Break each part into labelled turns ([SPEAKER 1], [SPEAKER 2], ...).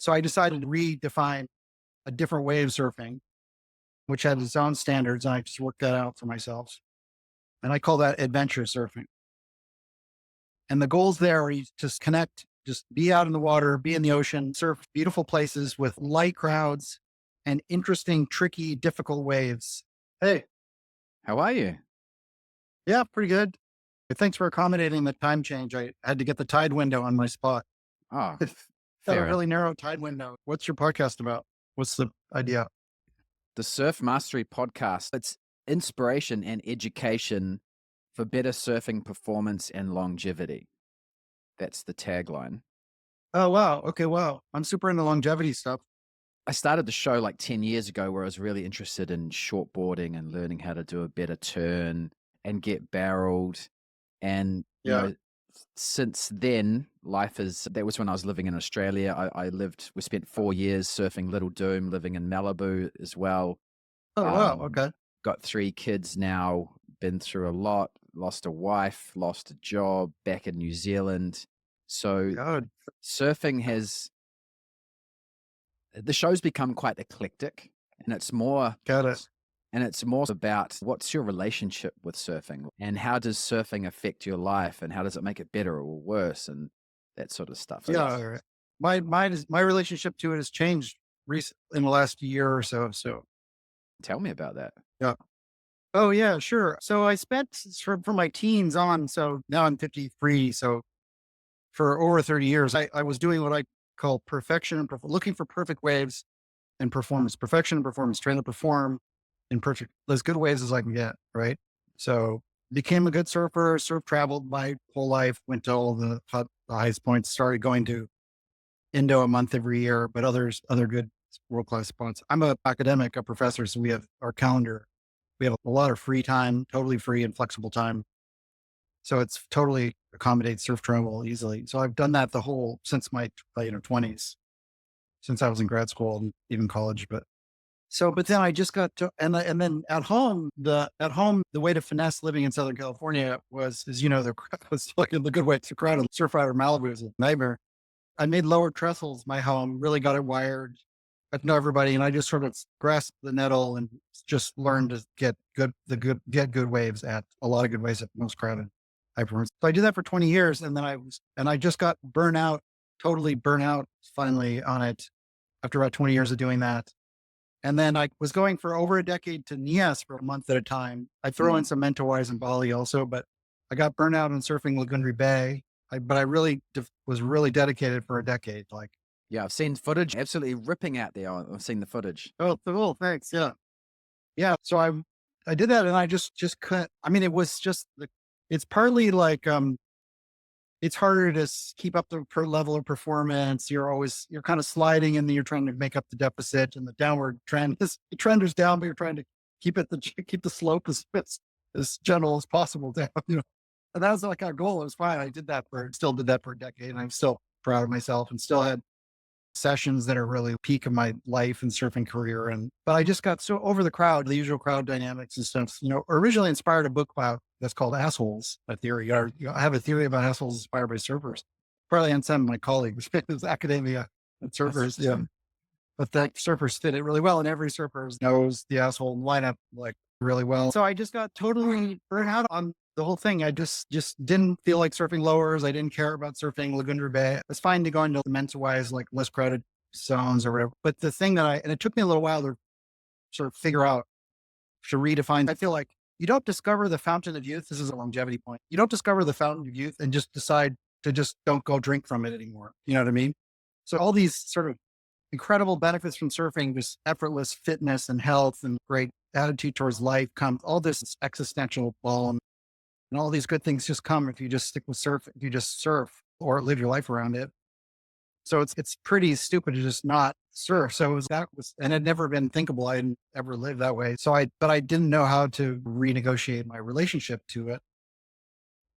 [SPEAKER 1] So I decided to redefine a different way of surfing, which had its own standards. And I just worked that out for myself. And I call that adventure surfing. And the goals there are you just connect, just be out in the water, be in the ocean, surf beautiful places with light crowds and interesting, tricky, difficult waves. Hey,
[SPEAKER 2] How are you?
[SPEAKER 1] yeah, pretty good. Thanks for accommodating the time change. I had to get the tide window on my spot.
[SPEAKER 2] Oh,
[SPEAKER 1] Got a
[SPEAKER 2] fair enough.
[SPEAKER 1] really narrow tide window. What's your podcast about? What's the idea?
[SPEAKER 2] The Surf Mastery podcast, it's inspiration and education for better surfing performance and longevity. That's the tagline.
[SPEAKER 1] Oh, wow. Okay. Wow. I'm super into longevity stuff.
[SPEAKER 2] I started the show like 10 years ago where I was really interested in shortboarding and learning how to do a better turn and get barreled. And,
[SPEAKER 1] Yeah.
[SPEAKER 2] since then, that was when I was living in Australia. We spent 4 years surfing Little Doom, living in Malibu as well.
[SPEAKER 1] Oh, wow.
[SPEAKER 2] Um,
[SPEAKER 1] Okay.
[SPEAKER 2] got 3 kids now, been through a lot, lost a wife, lost a job back in New Zealand. So
[SPEAKER 1] Good.
[SPEAKER 2] surfing the show's become quite eclectic, and
[SPEAKER 1] Got it.
[SPEAKER 2] it's more about what's your relationship with surfing and how does surfing affect your life and how does it make it better or worse and that sort of stuff. So
[SPEAKER 1] Yeah. All right. My relationship to it has changed in the last year or so. So
[SPEAKER 2] tell me about that.
[SPEAKER 1] yeah. Oh yeah, sure. So I spent from my teens on. So now I'm 53. So for over 30 years, I was doing what I call perfection and looking for perfect waves and performance, perfection and performance, trying to perform in perfect, as good waves as I can get. Right. So became a good surfer, traveled my whole life, went to all the highest points, started going to Indo a month every year, but other good world-class spots. I'm a academic, a professor. So we have our calendar. We have a lot of free time, totally free and flexible time. So it's totally accommodates surf travel easily. So I've done that since my 20s, since I was in grad school and even college. But then I just got to, and then at home, the way to finesse living in Southern California the crowd was looking the good way to crowd. Surf out of Malibu was a nightmare. I made lower trestles my home, really got it wired. Got to know everybody, and I just sort of grasped the nettle and just learned to get good waves at a lot of good waves at most crowded high performance. So I did that for 20 years, and then I just got burnout, totally burnout finally on it after about 20 years of doing that. And then I was going for over a decade to Nias for a month at a time. I throw in some Mentawais in Bali also, but I got burnt out on surfing Lagundri Bay. But I really was really dedicated for a decade. Like,
[SPEAKER 2] Yeah, I've seen footage absolutely ripping out there. I've seen the footage.
[SPEAKER 1] oh, cool, thanks, yeah, yeah. So I did that, and I just couldn't. I mean, it was just it's partly like it's harder to keep up the level of performance. You're kind of sliding, and then you're trying to make up the deficit, and the downward trend is the trend is down, but you're trying to keep the slope as gentle as possible down. And that was like our goal. It was fine. Still did that for a decade, and I'm still proud of myself, and still had sessions that are really peak of my life and surfing career. But I just got so over the usual crowd dynamics and stuff. Originally inspired a book that's called Assholes, a theory. I have a theory about assholes inspired by surfers. Probably on some of my colleagues, it's academia and surfers. Yeah. But the surfers fit it really well. And every surfer knows the asshole lineup like really well. So I just got totally burnt out on the whole thing. I just didn't feel like surfing lowers. I didn't care about surfing Lagundra Bay. It's fine to go into the Mentawais, like less crowded zones or whatever. But the thing and it took me a little while to sort of figure out, to redefine. I feel like you don't discover the fountain of youth. This is a longevity point. You don't discover the fountain of youth and just decide to just don't go drink from it anymore. You know what I mean? So all these sort of incredible benefits from surfing, just effortless fitness and health and great attitude towards life comes all this existential balm and all these good things just come if you just stick with surf, if you just surf or live your life around it. So it's pretty stupid to just not surf. So and it had never been thinkable. I didn't ever live that way. But I didn't know how to renegotiate my relationship to it,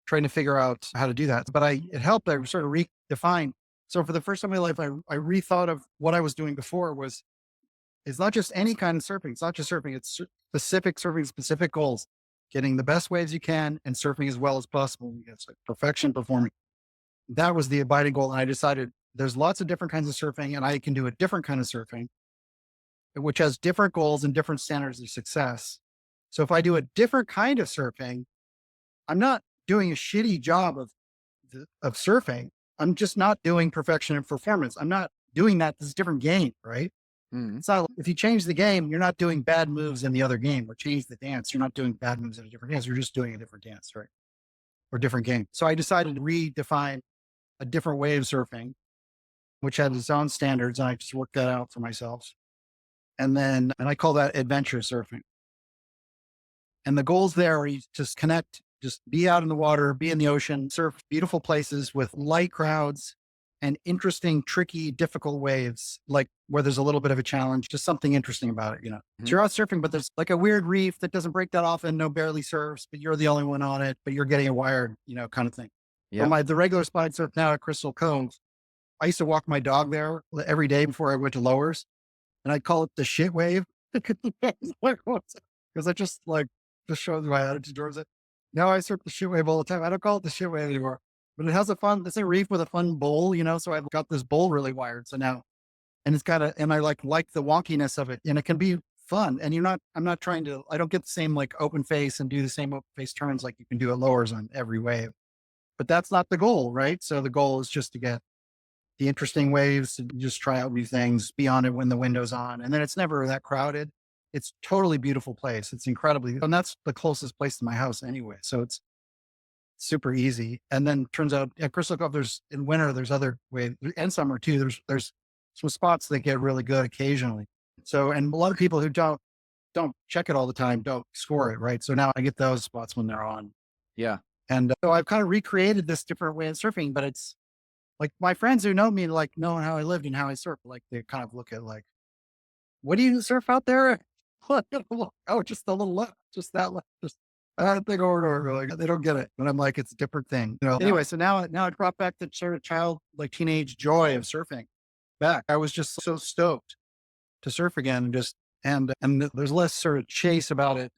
[SPEAKER 1] trying to figure out how to do that. But it helped. I sort of redefined. So for the first time in my life, I rethought of what I was doing before it's not just any kind of surfing. It's not just surfing. It's specific surfing, specific goals, getting the best waves you can and surfing as well as possible. It's like perfection performing. That was the abiding goal. And I decided there's lots of different kinds of surfing, and I can do a different kind of surfing, which has different goals and different standards of success. So if I do a different kind of surfing, I'm not doing a shitty job of surfing. I'm just not doing perfection and performance. I'm not doing that. This is a different game, right?
[SPEAKER 2] Mm.
[SPEAKER 1] It's not, if you change the game, you're not doing bad moves in the other game, or change the dance. You're not doing bad moves in a different dance. You're just doing a different dance, right? Or different game. So I decided to redefine a different way of surfing, which had its own standards. And I just worked that out for myself. And I call that adventure surfing. And the goals there are you just connect, just be out in the water, be in the ocean, surf beautiful places with light crowds and interesting, tricky, difficult waves, like where there's a little bit of a challenge, just something interesting about it. So
[SPEAKER 2] Mhm.
[SPEAKER 1] you're out surfing, but there's like a weird reef that doesn't break that often, no barely surfs, but you're the only one on it, but you're getting it wired, kind of thing. Or
[SPEAKER 2] Yep.
[SPEAKER 1] the regular spot I surf now at Crystal Cove, I used to walk my dog there every day before I went to lowers, and I call it the shit wave. Because I just shows my attitude towards it. Now I surf the shit wave all the time. I don't call it the shit wave anymore, but it has it's a reef with a fun bowl, so I've got this bowl really wired. So now, and it's got and I like the wonkiness of it, and it can be fun. And I'm not trying to, I don't get the same like open face and do the same open face turns like you can do at lowers on every wave, but that's not the goal, right? So the goal is just to get the interesting waves, to just try out new things, be on it when the window's on. And then it's never that crowded. It's totally beautiful place. It's incredibly, and that's the closest place to my house anyway. So it's super easy. And then turns out at Crystal Cove, in winter, there's other waves and summer too. There's some spots that get really good occasionally. So, and a lot of people who don't check it all the time, don't score it. Right. So now I get those spots when they're on.
[SPEAKER 2] Yeah.
[SPEAKER 1] And so I've kind of recreated this different way of surfing, but it's, like my friends who know me, like knowing how I lived and how I surf, like they kind of look at like, what do you surf out there? Oh, just a little left, just that left, just that thing over and over. Like they don't get it. And I'm like, it's a different thing.
[SPEAKER 2] No.
[SPEAKER 1] Anyway, so now I brought back the sort of child, like teenage joy of surfing back. I was just so stoked to surf again, and there's less sort of chase about it.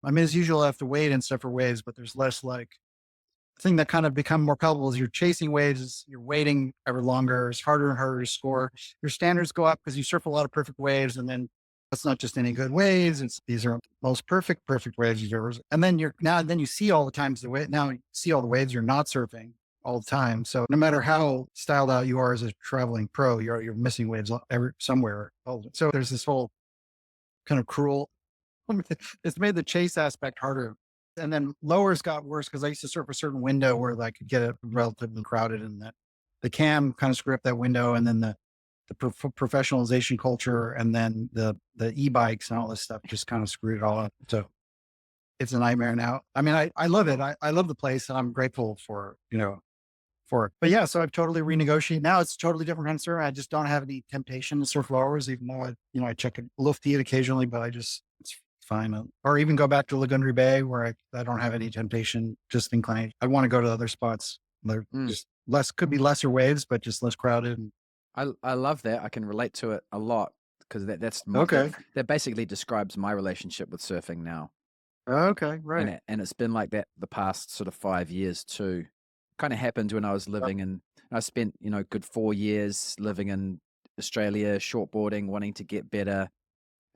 [SPEAKER 1] I mean, as usual, I have to wait and stuff for waves, but there's less like thing that kind of become more palpable is you're chasing waves, you're waiting ever longer, it's harder and harder to score. Your standards go up because you surf a lot of perfect waves, and then that's not just any good waves. These are most perfect waves you've ever. And then then you see all the times now you see all the waves you're not surfing all the time. So no matter how styled out you are as a traveling pro, you're missing waves somewhere. So there's this whole kind of cruel. It's made the chase aspect harder. And then lowers got worse because I used to surf a certain window where I could get it relatively crowded, and that the cam kind of screwed up that window. And then the professionalization culture, and then the e-bikes and all this stuff just kind of screwed it all up. So it's a nightmare now. I mean, I love it. I love the place, and I'm grateful for it. But yeah, so I've totally renegotiated. Now it's a totally different kind of surf. I just don't have any temptation to surf lowers, even though I check a lofty occasionally, but it's fine. Or even go back to Lagundry Bay where I don't have any temptation, just inclined. I want to go to other spots. They're
[SPEAKER 2] Mm.
[SPEAKER 1] just could be lesser waves, but just less crowded.
[SPEAKER 2] I love that. I can relate to it a lot because
[SPEAKER 1] Okay.
[SPEAKER 2] that basically describes my relationship with surfing now.
[SPEAKER 1] Okay. Right.
[SPEAKER 2] And it's been like that the past sort of 5 years too. Kind of happened when I was living in, I spent, good 4 years living in Australia, shortboarding, wanting to get better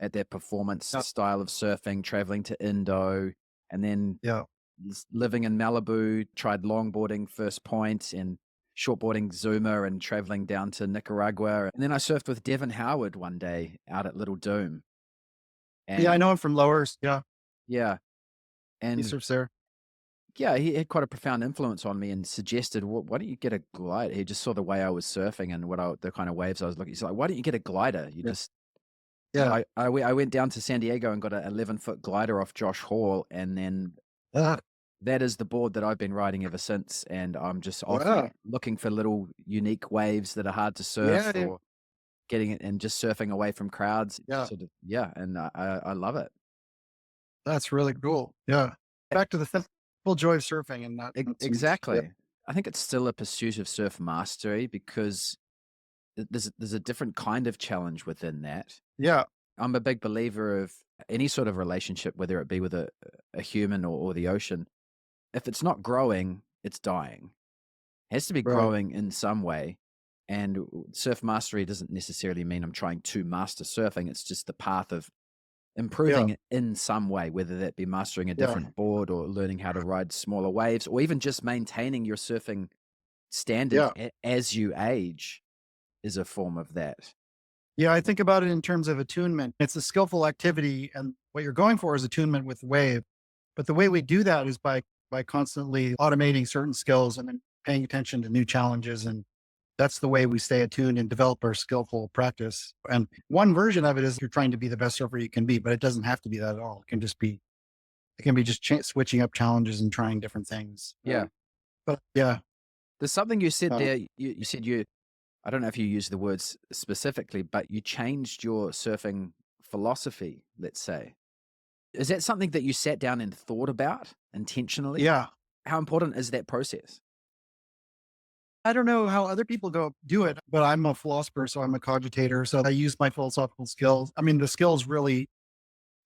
[SPEAKER 2] at that performance
[SPEAKER 1] Yeah.
[SPEAKER 2] style of surfing, traveling to Indo, and then
[SPEAKER 1] Yeah.
[SPEAKER 2] living in Malibu, tried longboarding First Point and shortboarding Zuma and traveling down to Nicaragua. And then I surfed with Devin Howard one day out at Little Doom.
[SPEAKER 1] Yeah. I
[SPEAKER 2] And
[SPEAKER 1] know him from lowers. Yeah.
[SPEAKER 2] yeah,
[SPEAKER 1] He
[SPEAKER 2] and
[SPEAKER 1] surfs there.
[SPEAKER 2] yeah, he had quite a profound influence on me and suggested, why don't you get a glider? He just saw the way I was surfing and the kind of waves I was looking. He's like, why don't you get a glider? You
[SPEAKER 1] Yeah.
[SPEAKER 2] just,
[SPEAKER 1] Yeah.
[SPEAKER 2] I went down to San Diego and got an 11-foot glider off Josh Hall. And then
[SPEAKER 1] Ah,
[SPEAKER 2] that is the board that I've been riding ever since. And I'm just
[SPEAKER 1] wow.
[SPEAKER 2] looking for little unique waves that are hard to surf,
[SPEAKER 1] Yeah. Yeah.
[SPEAKER 2] or getting it and just surfing away from crowds.
[SPEAKER 1] Yeah.
[SPEAKER 2] Sort of, yeah. And I love it.
[SPEAKER 1] That's really cool. Yeah. Back to the simple joy of surfing and not so much. Yeah.
[SPEAKER 2] Exactly. I think it's still a pursuit of surf mastery because there's a different kind of challenge within that.
[SPEAKER 1] Yeah.
[SPEAKER 2] I'm a big believer of any sort of relationship, whether it be with a human or the ocean. If it's not growing, it's dying. It has to be
[SPEAKER 1] Right.
[SPEAKER 2] growing in some way. And surf mastery doesn't necessarily mean I'm trying to master surfing. It's just the path of
[SPEAKER 1] Yeah.
[SPEAKER 2] improving it in some way, whether that be mastering a
[SPEAKER 1] Yeah.
[SPEAKER 2] different board or learning how to ride smaller waves, or even just maintaining your surfing standard
[SPEAKER 1] Yeah.
[SPEAKER 2] as you age is a form of that.
[SPEAKER 1] Yeah. I think about it in terms of attunement. It's a skillful activity, and what you're going for is attunement with wave. But the way we do that is by constantly automating certain skills and then paying attention to new challenges. And that's the way we stay attuned and develop our skillful practice. And one version of it is you're trying to be the best surfer you can be, but it doesn't have to be that at all. It can be just switching up challenges and trying different things.
[SPEAKER 2] Yeah.
[SPEAKER 1] But yeah,
[SPEAKER 2] There's something you said
[SPEAKER 1] uh,
[SPEAKER 2] there. You said I don't know if you used the words specifically, but you changed your surfing philosophy, let's say. Is that something that you sat down and thought about intentionally?
[SPEAKER 1] yeah.
[SPEAKER 2] How important is that process?
[SPEAKER 1] I don't know how other people go do it, but I'm a philosopher, so I'm a cogitator. So I use my philosophical skills. I mean, the skills really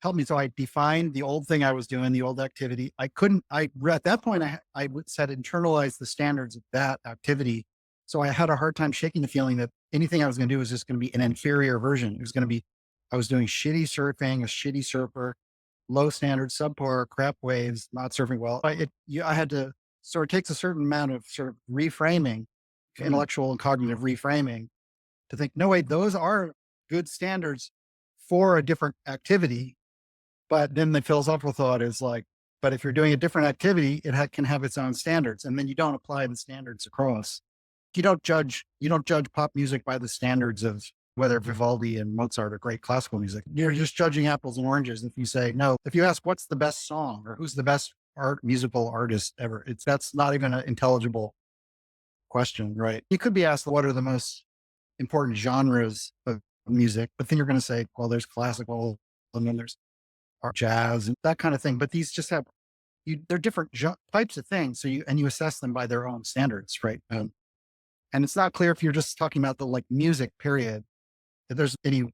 [SPEAKER 1] helped me. So I defined the old thing I was doing, the old activity. At that point, said internalize the standards of that activity. So I had a hard time shaking the feeling that anything I was going to do was just going to be an inferior version. It was going to be, I was doing shitty surfing, a shitty surfer, low standards, subpar, crap waves, not surfing well. I had to, so it takes a certain amount of sort of reframing,
[SPEAKER 2] Mm,
[SPEAKER 1] intellectual and cognitive reframing to think, no, wait, those are good standards for a different activity. But then the philosophical thought is like, but if you're doing a different activity, can have its own standards. And then you don't apply the standards across. You don't judge pop music by the standards of whether Vivaldi and Mozart are great classical music. You're just judging apples and oranges. If you say, no, if you ask what's the best song or who's the best musical artist ever, that's not even an intelligible question, right? You could be asked what are the most important genres of music, but then you're going to say, well, there's classical and then there's jazz and that kind of thing. But these just have they're different types of things. So you assess them by their own standards, right? And it's not clear if you're just talking about the like music period, if there's any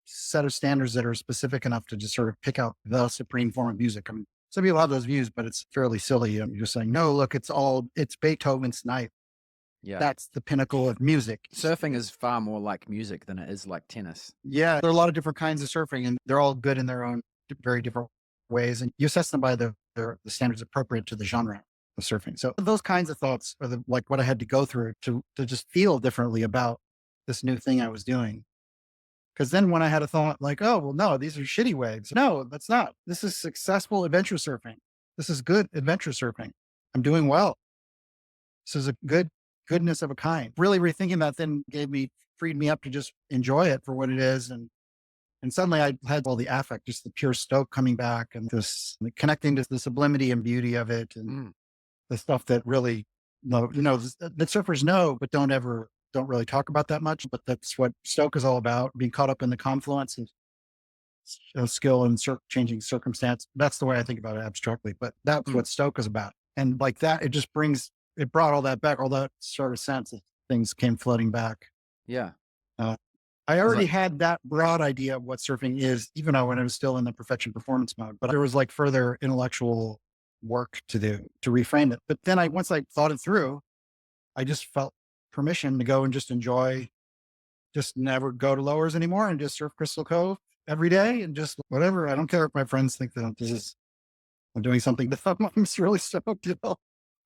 [SPEAKER 1] set of standards that are specific enough to just sort of pick out the supreme form of music. I mean, some people have those views, but it's fairly silly. You're just saying, no, look, it's Beethoven's ninth.
[SPEAKER 2] yeah.
[SPEAKER 1] That's the pinnacle of music.
[SPEAKER 2] Surfing is far more like music than it is like tennis.
[SPEAKER 1] Yeah, there are a lot of different kinds of surfing, and they're all good in their own very different ways. And you assess them by the standards appropriate to the genre of surfing. So those kinds of thoughts are like what I had to go through to just feel differently about this new thing I was doing. Because then when I had a thought like, oh well, no, these are shitty waves. No, that's not. This is successful adventure surfing. This is good adventure surfing. I'm doing well. This is a goodness of a kind. Really rethinking that then freed me up to just enjoy it for what it is. And suddenly I had all the affect, just the pure stoke coming back and this connecting to the sublimity and beauty of it and
[SPEAKER 2] Mm,
[SPEAKER 1] the stuff that really, no, that surfers know, but don't really talk about that much. But that's what stoke is all about, being caught up in the confluence of skill and changing circumstance. That's the way I think about it abstractly, but that's
[SPEAKER 2] mm,
[SPEAKER 1] what stoke is about. And like that, it brought all that back, all that sort of sense of things came flooding back.
[SPEAKER 2] yeah.
[SPEAKER 1] Uh, I
[SPEAKER 2] Sounds
[SPEAKER 1] already
[SPEAKER 2] like
[SPEAKER 1] had that broad idea of what surfing is, even though when I was still in the perfection performance mode, but there was like further intellectual work to do to reframe it. But then once I thought it through, I just felt permission to go and just enjoy, just never go to lowers anymore and just surf Crystal Cove every day and just whatever. I don't care if my friends think that I'm doing something that I'm just really stoked.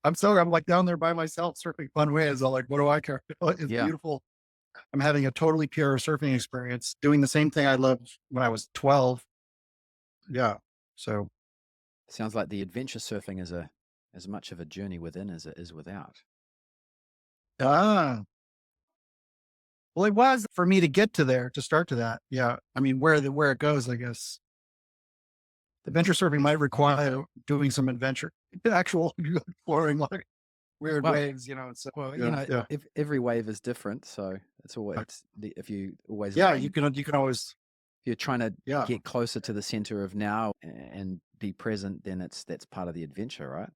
[SPEAKER 1] I'm like down there by myself surfing fun waves. I'm like, what do I care? It's
[SPEAKER 2] yeah.
[SPEAKER 1] beautiful. I'm having a totally pure surfing experience, doing the same thing I loved when I was 12. Yeah. So,
[SPEAKER 2] Sounds like the adventure surfing is as much of a journey within as it is without.
[SPEAKER 1] ah, well, it was for me to get to there, to start to that. Yeah. I mean, where it goes, I guess adventure surfing might require doing some actual exploring like weird
[SPEAKER 2] Well,
[SPEAKER 1] waves. So,
[SPEAKER 2] well,
[SPEAKER 1] yeah.
[SPEAKER 2] if every wave is different, so it's always if you always
[SPEAKER 1] Yeah.
[SPEAKER 2] bring
[SPEAKER 1] You can always,
[SPEAKER 2] if you're trying to
[SPEAKER 1] yeah.
[SPEAKER 2] get closer to the center of now and be present, then that's part of the adventure, right?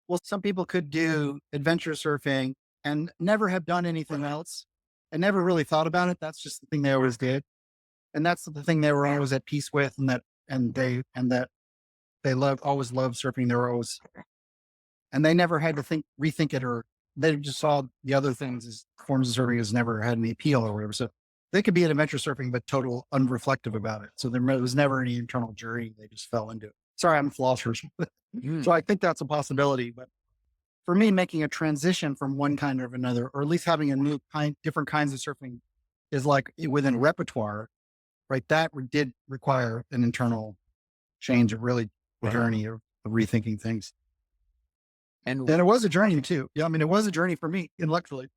[SPEAKER 1] Well, some people could do adventure surfing and never have done anything else and never really thought about it. That's just the thing they always did. And that's the thing they were always at peace with. And that always loved surfing. They were always, and they never had to rethink it or they just saw the other things as forms of surfing has never had any appeal or whatever. So they could be in adventure surfing, but total unreflective about it. So there was never any internal journey. They just fell into it. Sorry, I'm a philosopher.
[SPEAKER 2] Mm.
[SPEAKER 1] So I think that's a possibility. But for me, making a transition from one kind or another, or at least having a new kind, different kinds of surfing is like within repertoire, right? That did require an internal change, of really a
[SPEAKER 2] Wow.
[SPEAKER 1] journey of rethinking things.
[SPEAKER 2] And
[SPEAKER 1] And it was a journey too. Yeah. I mean, it was a journey for me intellectually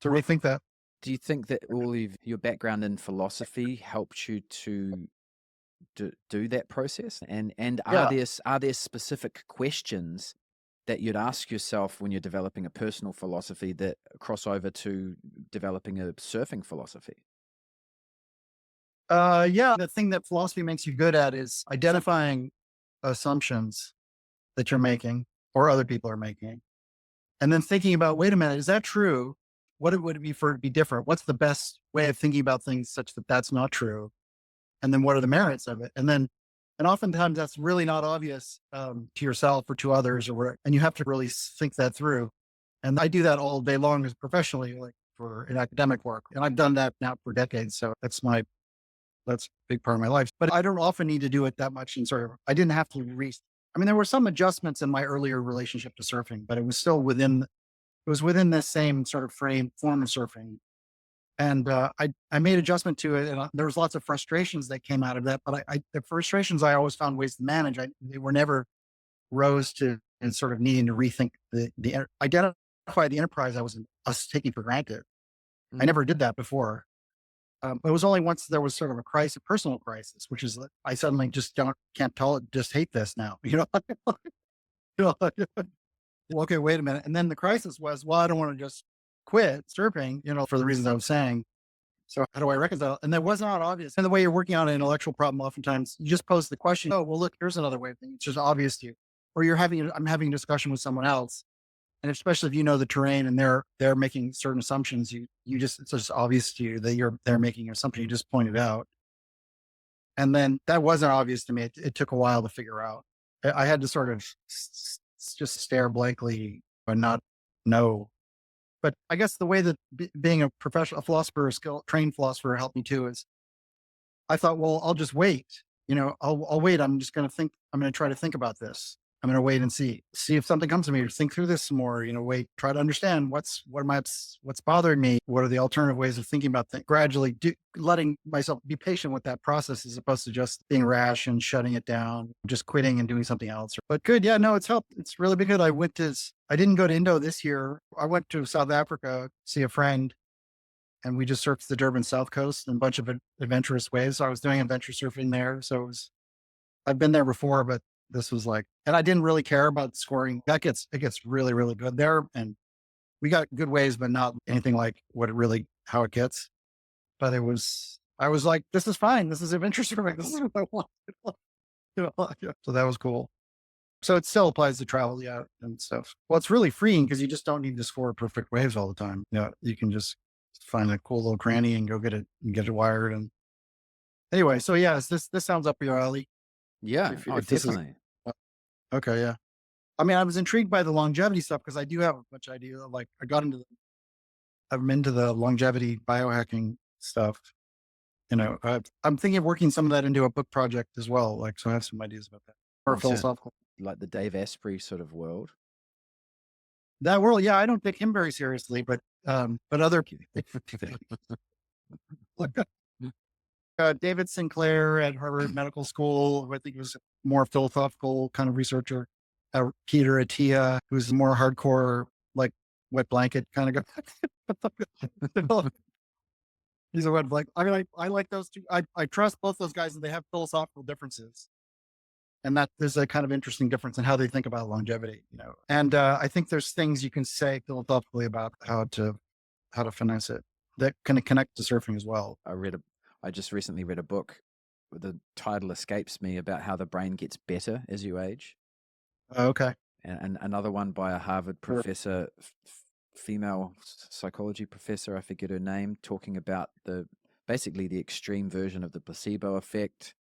[SPEAKER 1] to rethink that.
[SPEAKER 2] do you think that all of your background in philosophy helped you to do that process? And
[SPEAKER 1] Yeah.
[SPEAKER 2] are there specific questions that you'd ask yourself when you're developing a personal philosophy that cross over to developing a surfing philosophy?
[SPEAKER 1] Yeah. The thing that philosophy makes you good at is identifying assumptions that you're making or other people are making. And then thinking about, wait a minute, is that true? What would it be for it to be different? What's the best way of thinking about things such that that's not true? And then what are the merits of it? And oftentimes that's really not obvious to yourself or to others or whatever. And you have to really think that through. And I do that all day long as professionally, like for an academic work. And I've done that now for decades. So that's a big part of my life. But I don't often need to do it that much. And sort of, I didn't have to I mean, there were some adjustments in my earlier relationship to surfing, but it was still it was within this same sort of form of surfing. And I made adjustment to it, and there was lots of frustrations that came out of that. But the frustrations I always found ways to manage. They were never rose to and sort of needing to rethink identify the enterprise I was us taking for granted. I
[SPEAKER 2] Mm.
[SPEAKER 1] never did that before. It was only once there was sort of a crisis, personal crisis, which is that I suddenly just can't tell it, just hate this now. You know, well, okay, wait a minute. And then the crisis was, well, I don't want to just quit surfing, for the reasons I was saying. So how do I reconcile? And that was not obvious. And the way you're working on an intellectual problem, oftentimes you just pose the question, oh, well, look, here's another way of thinking. It's just obvious to you. Or I'm having a discussion with someone else. And especially if you know the terrain and they're making certain assumptions, it's just obvious to you that they're making an assumption. You just point it out. And then that wasn't obvious to me. It took a while to figure out. I had to sort of just stare blankly and not know. But I guess the way that being a professional, a philosopher, trained philosopher helped me too is I thought, well, I'll just wait. I'll wait. I'm just going to think. I'm going to try to think about this. I'm going to wait and see if something comes to me, or think through this some more. Wait, try to understand what's bothering me. What are the alternative ways of thinking about things? Gradually, letting myself be patient with that process, as opposed to just being rash and shutting it down, just quitting and doing something else. But good, yeah, no, it's helped. It's really been good. I didn't go to Indo this year. I went to South Africa, see a friend, and we just surfed the Durban South Coast and a bunch of adventurous waves. So I was doing adventure surfing there. I've been there before, but this was like, and I didn't really care about scoring. It gets really, really good there. And we got good waves, but not anything like how it gets. But I was like, this is fine. This is adventure surfing. This is what I want. Yeah. So that was cool. So it still applies to travel, yeah, and stuff. Well, it's really freeing because you just don't need to score perfect waves all the time. You can just find a cool little cranny and go get it and get it wired. And anyway, so yeah, this sounds up your alley.
[SPEAKER 2] Yeah.
[SPEAKER 1] If
[SPEAKER 2] Oh,
[SPEAKER 1] if this is
[SPEAKER 2] definitely.
[SPEAKER 1] okay, yeah. I mean, I was intrigued by the longevity stuff because I do have a bunch idea. Like I'm into the longevity biohacking stuff. I'm thinking of working some of that into a book project as well. Like, so I have some ideas about that. Or
[SPEAKER 2] So,
[SPEAKER 1] philosophical.
[SPEAKER 2] like the Dave Asprey sort of world.
[SPEAKER 1] That world, yeah, I don't take him very seriously, but other people. David Sinclair at Harvard Medical School, who I think was more philosophical kind of researcher. Peter Attia, who's more hardcore, like wet blanket kind of guy. He's a wet blanket. I mean, I like those two. I trust both those guys, and they have philosophical differences. And that there's a kind of interesting difference in how they think about longevity, And I think there's things you can say philosophically about how to finance it that can connect to surfing as well.
[SPEAKER 2] I read a, I just recently read a book. The title escapes me, about how the brain gets better as you age,
[SPEAKER 1] Okay.
[SPEAKER 2] and another one by a Harvard
[SPEAKER 1] Sure.
[SPEAKER 2] professor, female psychology professor. I forget her name, talking about basically the extreme version of the placebo effect.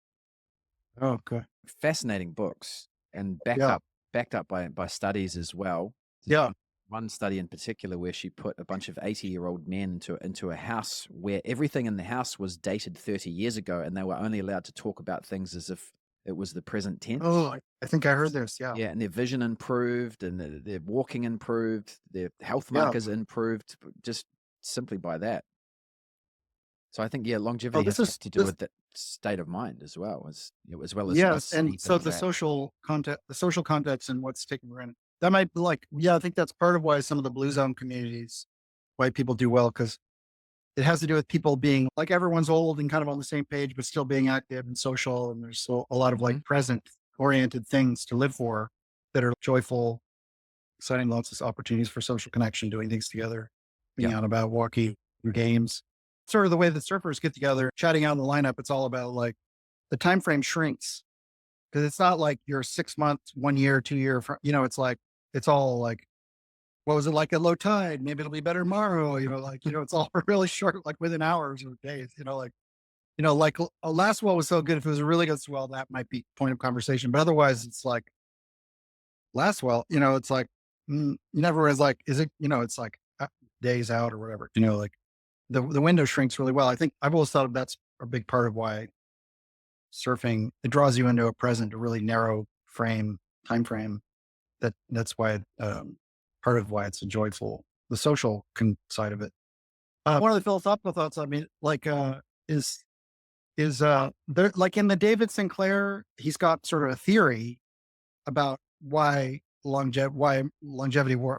[SPEAKER 1] Oh, okay.
[SPEAKER 2] Fascinating books, and
[SPEAKER 1] Yeah.
[SPEAKER 2] backed up by studies as well.
[SPEAKER 1] Yeah.
[SPEAKER 2] one study in particular where she put a bunch of 80-year-old men into a house where everything in the house was dated 30 years ago, and they were only allowed to talk about things as if it was the present tense.
[SPEAKER 1] Oh, I think I heard this. Yeah.
[SPEAKER 2] Yeah, and their vision improved, and their walking improved, their health
[SPEAKER 1] Yeah.
[SPEAKER 2] markers improved just simply by that. So I think, yeah,
[SPEAKER 1] Oh,
[SPEAKER 2] longevity
[SPEAKER 1] this
[SPEAKER 2] has
[SPEAKER 1] is
[SPEAKER 2] to do
[SPEAKER 1] this.
[SPEAKER 2] with that state of mind as well as well as
[SPEAKER 1] Yes.
[SPEAKER 2] us
[SPEAKER 1] And
[SPEAKER 2] deep
[SPEAKER 1] so
[SPEAKER 2] into that.
[SPEAKER 1] the social context and what's taken for granted. That might be like, yeah, I think that's part of why some of the blue zone communities, why people do well, because it has to do with people being like everyone's old and kind of on the same page, but still being active and social. And there's so a lot of
[SPEAKER 2] Mhm.
[SPEAKER 1] like present oriented things to live for that are joyful, exciting, lots of opportunities for social connection, doing things together, being
[SPEAKER 2] Yeah.
[SPEAKER 1] out about walking, games. Sort of the way that surfers get together, chatting out in the lineup. It's all about like the time frame shrinks because it's not like you're 6 months, 1 year, 2 year. It's like it's all like what was it like at low tide? Maybe it'll be better tomorrow. It's all really short, like within hours or days. Like a last swell was so good. If it was a really good swell, that might be point of conversation. But otherwise, it's like last swell. It's like you never was like, is it? It's like days out or whatever. Like the window shrinks really well. I think I've always thought that's a big part of why surfing it draws you into a present, a really narrow time frame. That's why part of why it's a joyful, the social side of it. One of the philosophical thoughts, I mean, like, is there like in the David Sinclair, he's got sort of a theory about why longevity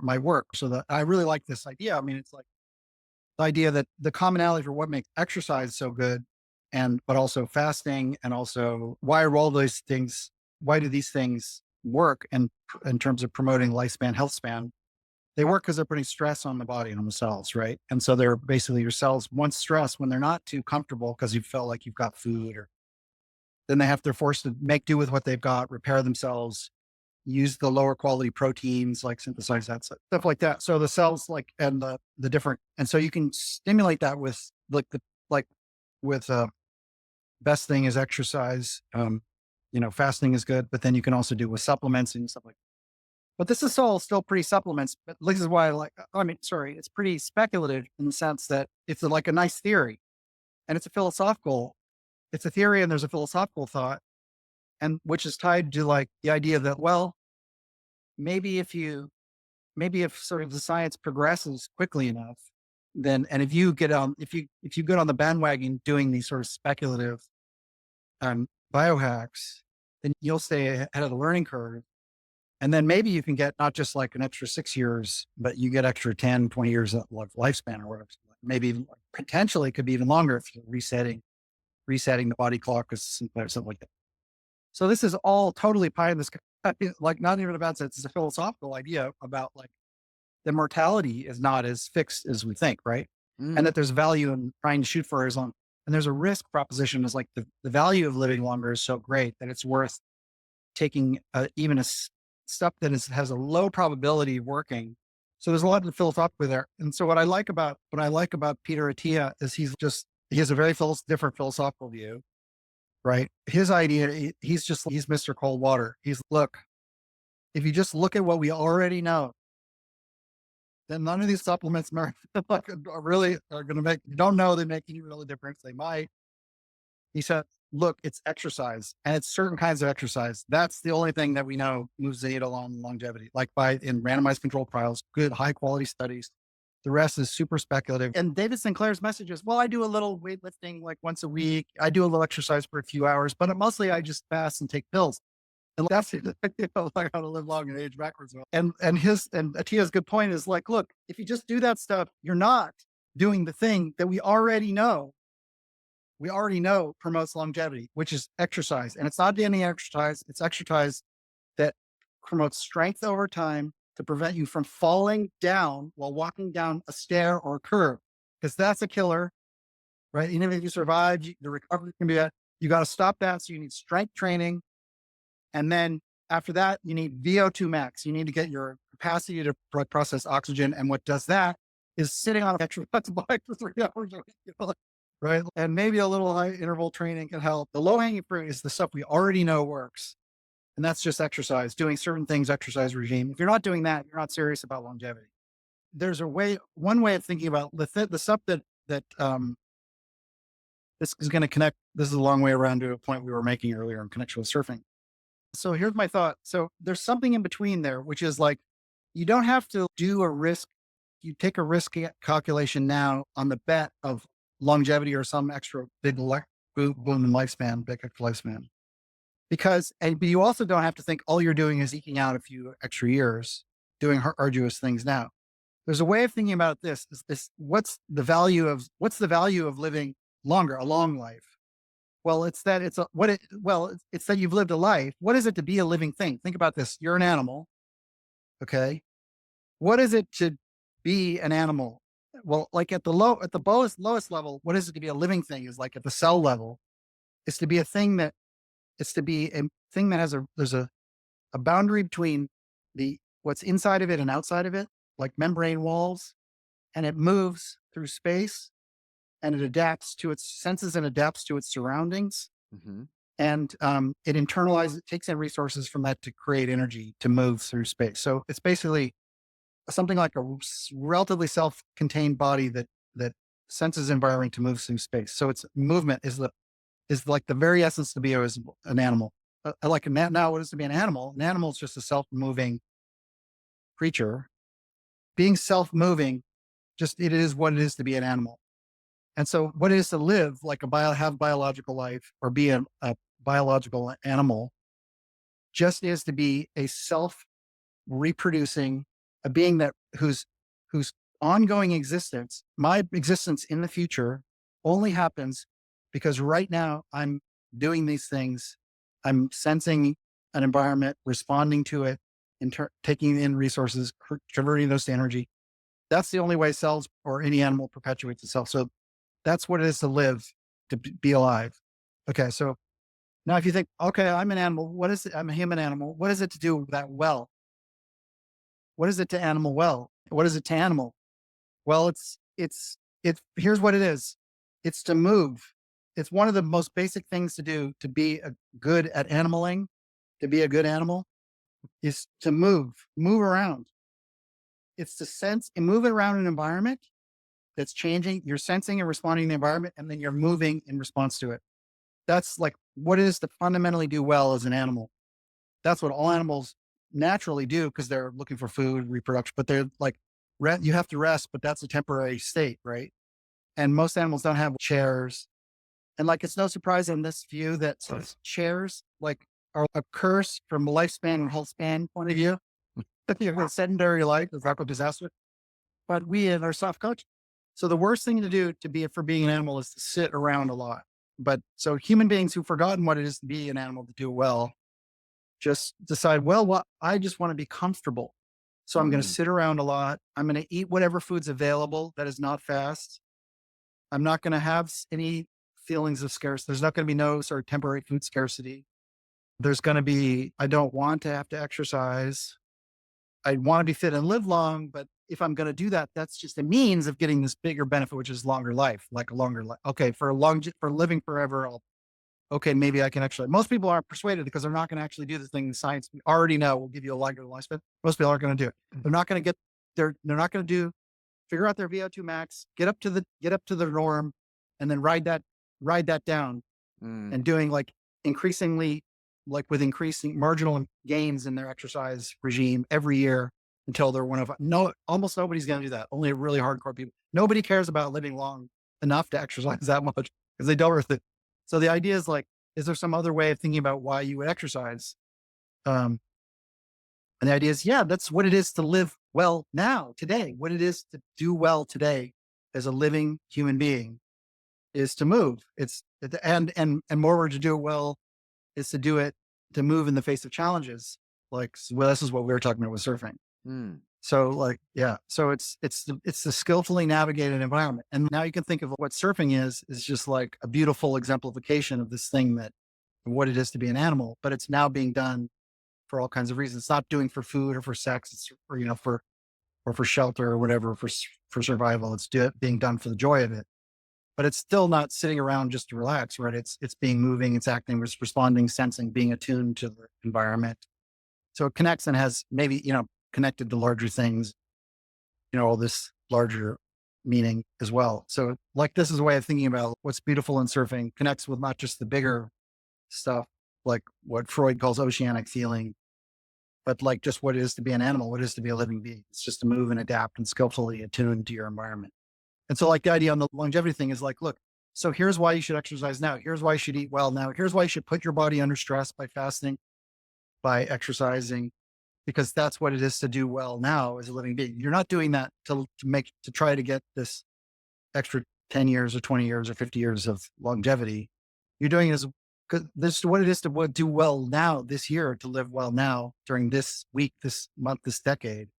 [SPEAKER 1] might work. So that I really like this idea. I mean, it's like the idea that the commonality for what makes exercise so good, and but also fasting, and also why are all those things? Why do these things work? And in terms of promoting lifespan, health span, they work because they're putting stress on the body and on the cells, right? And so they're basically your cells, once stressed, when they're not too comfortable because you felt like you've got food, or then they're forced to make do with what they've got, repair themselves, use the lower quality proteins, like synthesize that stuff like that. So the cells, like, and the different, and so you can stimulate that with like with best thing is exercise. Fasting is good, but then you can also do with supplements and stuff like. But this is all still pretty supplements. But this is why, I mean, sorry, it's pretty speculative in the sense that it's like a nice theory, and it's a theory, and there's a philosophical thought, and which is tied to like the idea that, well, maybe if you, maybe if sort of the science progresses quickly enough, then, and if you get on the bandwagon doing these sort of speculative biohacks, then you'll stay ahead of the learning curve. And then maybe you can get not just like an extra 6 years, but you get extra 10, 20 years of lifespan or whatever. Maybe even, potentially it could be even longer if you're resetting the body clock or something like that. So this is all totally pie in the sky, like not even about sense. It's a philosophical idea about like the mortality is not as fixed as we think, right? And
[SPEAKER 2] Mm.
[SPEAKER 1] that there's value in trying to shoot for as long. And there's a risk proposition is like the value of living longer is so great that it's worth taking even stuff that has a low probability of working. So there's a lot of philosophical there. And so what I like about Peter Attia is he has a very different philosophical view, right? His idea, he's Mr. Cold Water. He's look, if you just look at what we already know, then none of these supplements like, are going to make, you don't know they make any real difference. They might. He said, look, it's exercise, and it's certain kinds of exercise. That's the only thing that we know moves the needle on longevity, like in randomized controlled trials, good, high quality studies. The rest is super speculative. And David Sinclair's message is, well, I do a little weightlifting like once a week. I do a little exercise for a few hours, but mostly I just fast and take pills. And that's like how to live long and age backwards. And Atia's good point is like, look, if you just do that stuff, you're not doing the thing that we already know promotes longevity, which is exercise. And it's not any exercise, it's exercise that promotes strength over time to prevent you from falling down while walking down a stair or a curb, because that's a killer, right? Even if you survive, the recovery can be bad. You got to stop that. So you need strength training. And then after that, you need VO2 max. You need to get your capacity to process oxygen. And what does that is sitting on a exercise bike for 3 hours a week, right? And maybe a little high interval training can help. The low hanging fruit is the stuff we already know works. And that's just exercise, doing certain things, exercise regime. If you're not doing that, you're not serious about longevity. there's one way of thinking about the stuff that this is going to connect. This is a long way around to a point we were making earlier in connection with surfing. So here's my thought. So there's something in between there, which is like, you don't have to do a risk. You take a calculation now on the bet of longevity or some extra big boom in lifespan, big extra lifespan. But you also don't have to think all you're doing is eking out a few extra years, doing arduous things now. There's a way of thinking about this. Is this what's the value of living longer, a long life? Well, it's that it's a what it well, it's that you've lived a life. What is it to be a living thing? Think about this. You're an animal. Okay. What is it to be an animal? Well, like at the lowest level, what is it to be a living thing? Is like at the cell level, is to be a thing that it's to be a thing that there's a boundary between the what's inside of it and outside of it, like membrane walls, and it moves through space and it adapts to its senses and adapts to its surroundings.
[SPEAKER 2] Hmm.
[SPEAKER 1] And it internalizes, it takes in resources from that to create energy to move through space. So it's basically something like a relatively self-contained body that senses environment to move through space. So its movement is like the very essence to be as an animal. Like now, what is to be an animal? An animal is just a self-moving creature. Being self-moving, just it is what it is to be an animal. And so, what it is to live like have biological life or be a biological animal, just is to be a self-reproducing, a being whose ongoing existence, my existence in the future, only happens because right now I'm doing these things. I'm sensing an environment, responding to it, taking in resources, converting those to energy. That's the only way cells or any animal perpetuates itself. So that's what it is to live, to be alive. Okay. So now if you think, okay, I'm an animal, what is it? I'm a human animal. What is it to do that well? What is it to animal well? What is it to animal? Well, here's what it is. It's to move. It's one of the most basic things to do to be good at animaling, to be a good animal is to move around. It's to sense and move around an environment that's changing. You're sensing and responding to the environment, and then you're moving in response to it. That's like what it is to fundamentally do well as an animal. That's what all animals naturally do because they're looking for food, reproduction, but they're like, you have to rest, but that's a temporary state, right? And most animals don't have chairs. And like, it's no surprise in this view that chairs like are a curse from a lifespan and health span point of view. If you have a sedentary life, it's not a disaster, but we in our soft culture. So the worst thing to do for being an animal is to sit around a lot. But so human beings who've forgotten what it is to be an animal to do well, just decide, well, what I just want to be comfortable. So I'm going to
[SPEAKER 2] Mm.
[SPEAKER 1] sit around a lot. I'm going to eat whatever food's available that is not fast. I'm not going to have any feelings of scarcity. There's not going to be no sort of temporary food scarcity. I don't want to have to exercise. I want to be fit and live long, but if I'm going to do that, that's just a means of getting this bigger benefit, which is longer life, like a longer life. Okay. For living forever, okay, maybe I can actually, most people aren't persuaded because they're not going to actually do the thing science we already know will give you a longer lifespan. Most people aren't going to do it. They're not going to they're not going to figure out their VO2 max, get up to the norm and then ride that down
[SPEAKER 2] Mm.
[SPEAKER 1] and doing like increasingly, like with increasing marginal gains in their exercise regime every year until they're almost nobody's going to do that. Only really hardcore people. Nobody cares about living long enough to exercise that much because they don't worth it. So the idea is like, is there some other way of thinking about why you would exercise? And the idea is, yeah, that's what it is to live well now, today. What it is to do well today as a living human being is to move. And moreover, to do it well is to move in the face of challenges. Like, well, this is what we were talking about with surfing.
[SPEAKER 2] Mm.
[SPEAKER 1] So like, yeah, so it's the skillfully navigated environment. And now you can think of what surfing is just like a beautiful exemplification of this thing that what it is to be an animal, but it's now being done for all kinds of reasons. It's not doing for food or for sex, or for shelter or whatever, for survival. Being done for the joy of it, but it's still not sitting around just to relax, right? It's being moving, it's acting, it's responding, sensing, being attuned to the environment. So it connects and has maybe, connected to larger things. all this larger meaning as well. So like this is a way of thinking about what's beautiful in surfing connects with not just the bigger stuff, like what Freud calls oceanic feeling, but like just what it is to be an animal, what it is to be a living being. It's just to move and adapt and skillfully attune to your environment. And so like the idea on the longevity thing is like, look, so here's why you should exercise now. Here's why you should eat well now. Here's why you should put your body under stress by fasting, by exercising, because that's what it is to do well now as a living being. You're not doing that to try to get this extra 10 years or 20 years or 50 years of longevity. You're doing it as because this is what it is to do well now this year, to live well now during this week, this month, this decade.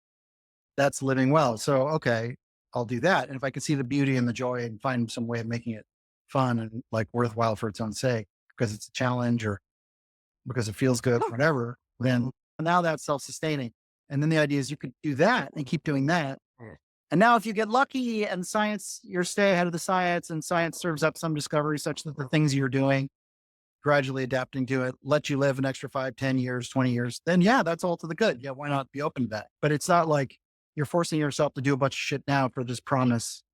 [SPEAKER 1] That's living well. So, okay, I'll do that. And if I can see the beauty and the joy and find some way of making it fun and like worthwhile for its own sake, because it's a challenge or because it feels good, whatever, then now that's self-sustaining. And then the idea is you could do that and keep doing that. And now if you get lucky and science, you're stay ahead of the science and science serves up some discovery such that the things you're doing, gradually adapting to it, let you live an extra 5, 10 years, 20 years, then yeah, that's all to the good. Yeah. Why not be open to that? But it's not like you're forcing yourself to do a bunch of shit now for this promise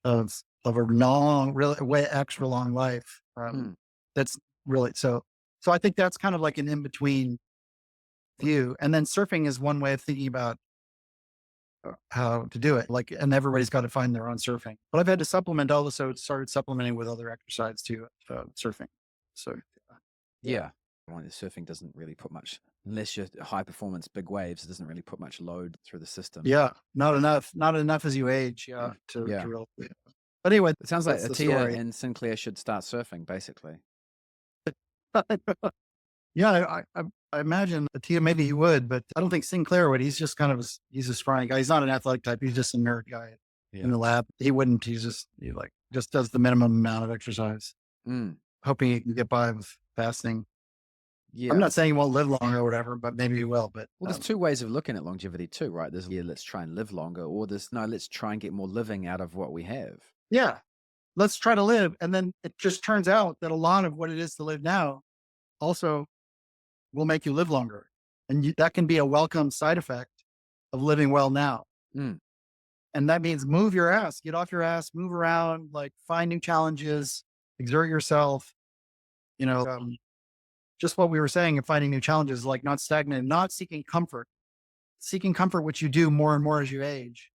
[SPEAKER 1] of a long, really way extra long life.
[SPEAKER 2] Hmm.
[SPEAKER 1] That's really, so I think that's kind of like an in-between view. And then surfing is one way of thinking about how to do it. Like, and everybody's got to find their own surfing. But I've had to supplement also started supplementing with other exercise too, surfing. So yeah.
[SPEAKER 2] Yeah. Well, the surfing doesn't really put much, unless you're high performance, big waves, it doesn't really put much load through the system.
[SPEAKER 1] Yeah. Not enough as you age. Yeah.
[SPEAKER 2] Yeah.
[SPEAKER 1] To really, yeah. But anyway,
[SPEAKER 2] It sounds like
[SPEAKER 1] that's the
[SPEAKER 2] Atia
[SPEAKER 1] story.
[SPEAKER 2] and Sinclair should start surfing, basically.
[SPEAKER 1] Yeah. I imagine Atia, maybe he would, but I don't think Sinclair would. He's just kind of, he's a scrawny guy. He's not an athletic type. He's just a nerd guy in the lab. He wouldn't, he like just does the minimum amount of exercise,
[SPEAKER 2] Mm.
[SPEAKER 1] hoping he can get by with fasting.
[SPEAKER 2] Yeah.
[SPEAKER 1] I'm not saying he won't live long or whatever, but maybe he will. But
[SPEAKER 2] Well, there's two ways of looking at longevity too, right? There's, yeah, let's try and live longer, or there's, no, let's try and get more living out of what we have.
[SPEAKER 1] yeah, let's try to live. And then it just turns out that a lot of what it is to live now also will make you live longer. And that can be a welcome side effect of living well now.
[SPEAKER 2] Mm.
[SPEAKER 1] And that means move your ass, get off your ass, move around, like find new challenges, exert yourself, you know, just what we were saying of finding new challenges, like not stagnant, not seeking comfort, which you do more and more as you age.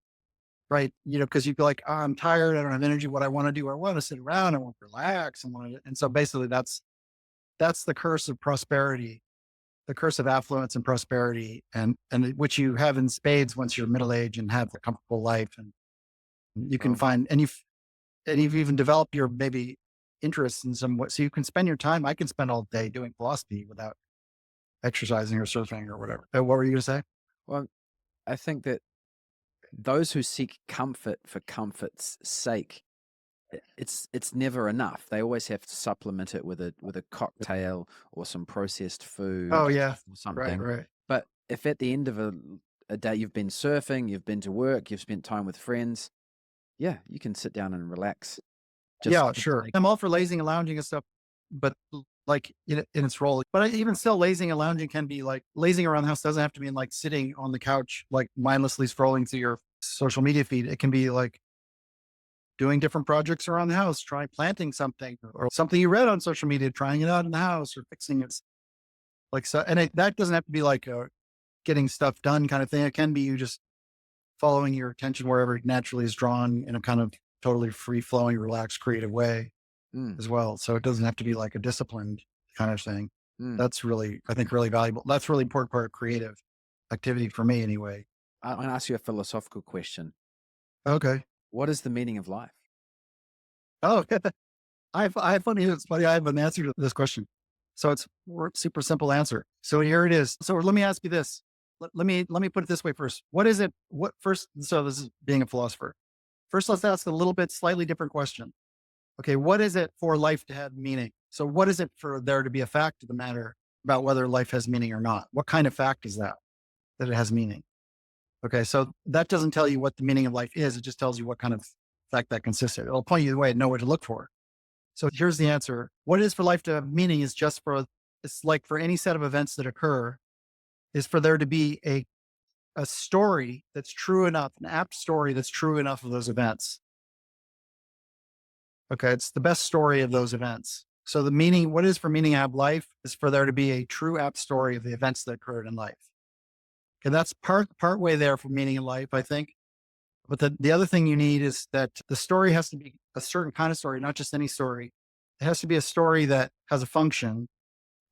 [SPEAKER 1] Right. Cause you'd be like, oh, I'm tired. I don't have energy. What I want to do, I want to sit around. I want to relax. And so basically that's the curse of prosperity, the curse of affluence and prosperity, and which you have in spades once you're middle age and have a comfortable life. And you can find, and you've even developed your maybe interests in some way. So you can spend your time. I can spend all day doing philosophy without exercising or surfing or whatever. What were you going to say?
[SPEAKER 2] Well, I think that those who seek comfort for comfort's sake, it's never enough. They always have to supplement it with a cocktail or some processed food.
[SPEAKER 1] Oh yeah.
[SPEAKER 2] Or something.
[SPEAKER 1] Right.
[SPEAKER 2] But if at the end of a day you've been surfing, you've been to work, you've spent time with friends, yeah, you can sit down and relax.
[SPEAKER 1] Yeah, sure. I'm all for lazing and lounging and stuff, but like in its role. But even still, lazing and lounging can be like lazing around the house doesn't have to mean like sitting on the couch, like mindlessly scrolling through your social media feed. It can be like doing different projects around the house, try planting something or something you read on social media, trying it out in the house or fixing it. Like so, and that doesn't have to be like a getting stuff done kind of thing. It can be you just following your attention wherever it naturally is drawn in a kind of totally free flowing, relaxed, creative way as well. So it doesn't have to be like a disciplined kind of thing. That's really, I think, really valuable. That's really important part of creative activity for me anyway.
[SPEAKER 2] I'm going to ask you a philosophical question.
[SPEAKER 1] Okay.
[SPEAKER 2] What is the meaning of life?
[SPEAKER 1] Oh, it's funny. I have an answer to this question. So it's a super simple answer. So here it is. So let me ask you this. Let me put it this way first. What is it? What first? So this is being a philosopher. First, let's ask a little bit slightly different question. Okay. What is it for life to have meaning? So what is it for there to be a fact of the matter about whether life has meaning or not? What kind of fact is that it has meaning? Okay. So that doesn't tell you what the meaning of life is. It just tells you what kind of fact that consists of. It'll point you the way and know what to look for. So here's the answer. What it is for life to have meaning is just it's like for any set of events that occur is for there to be a a story that's true enough, an apt story that's true enough of those events. Okay. It's the best story of those events. So the meaning, what is for meaning I have life is for there to be a true apt story of the events that occurred in life. And that's part way there for meaning in life, I think. But the other thing you need is that the story has to be a certain kind of story, not just any story. It has to be a story that has a function.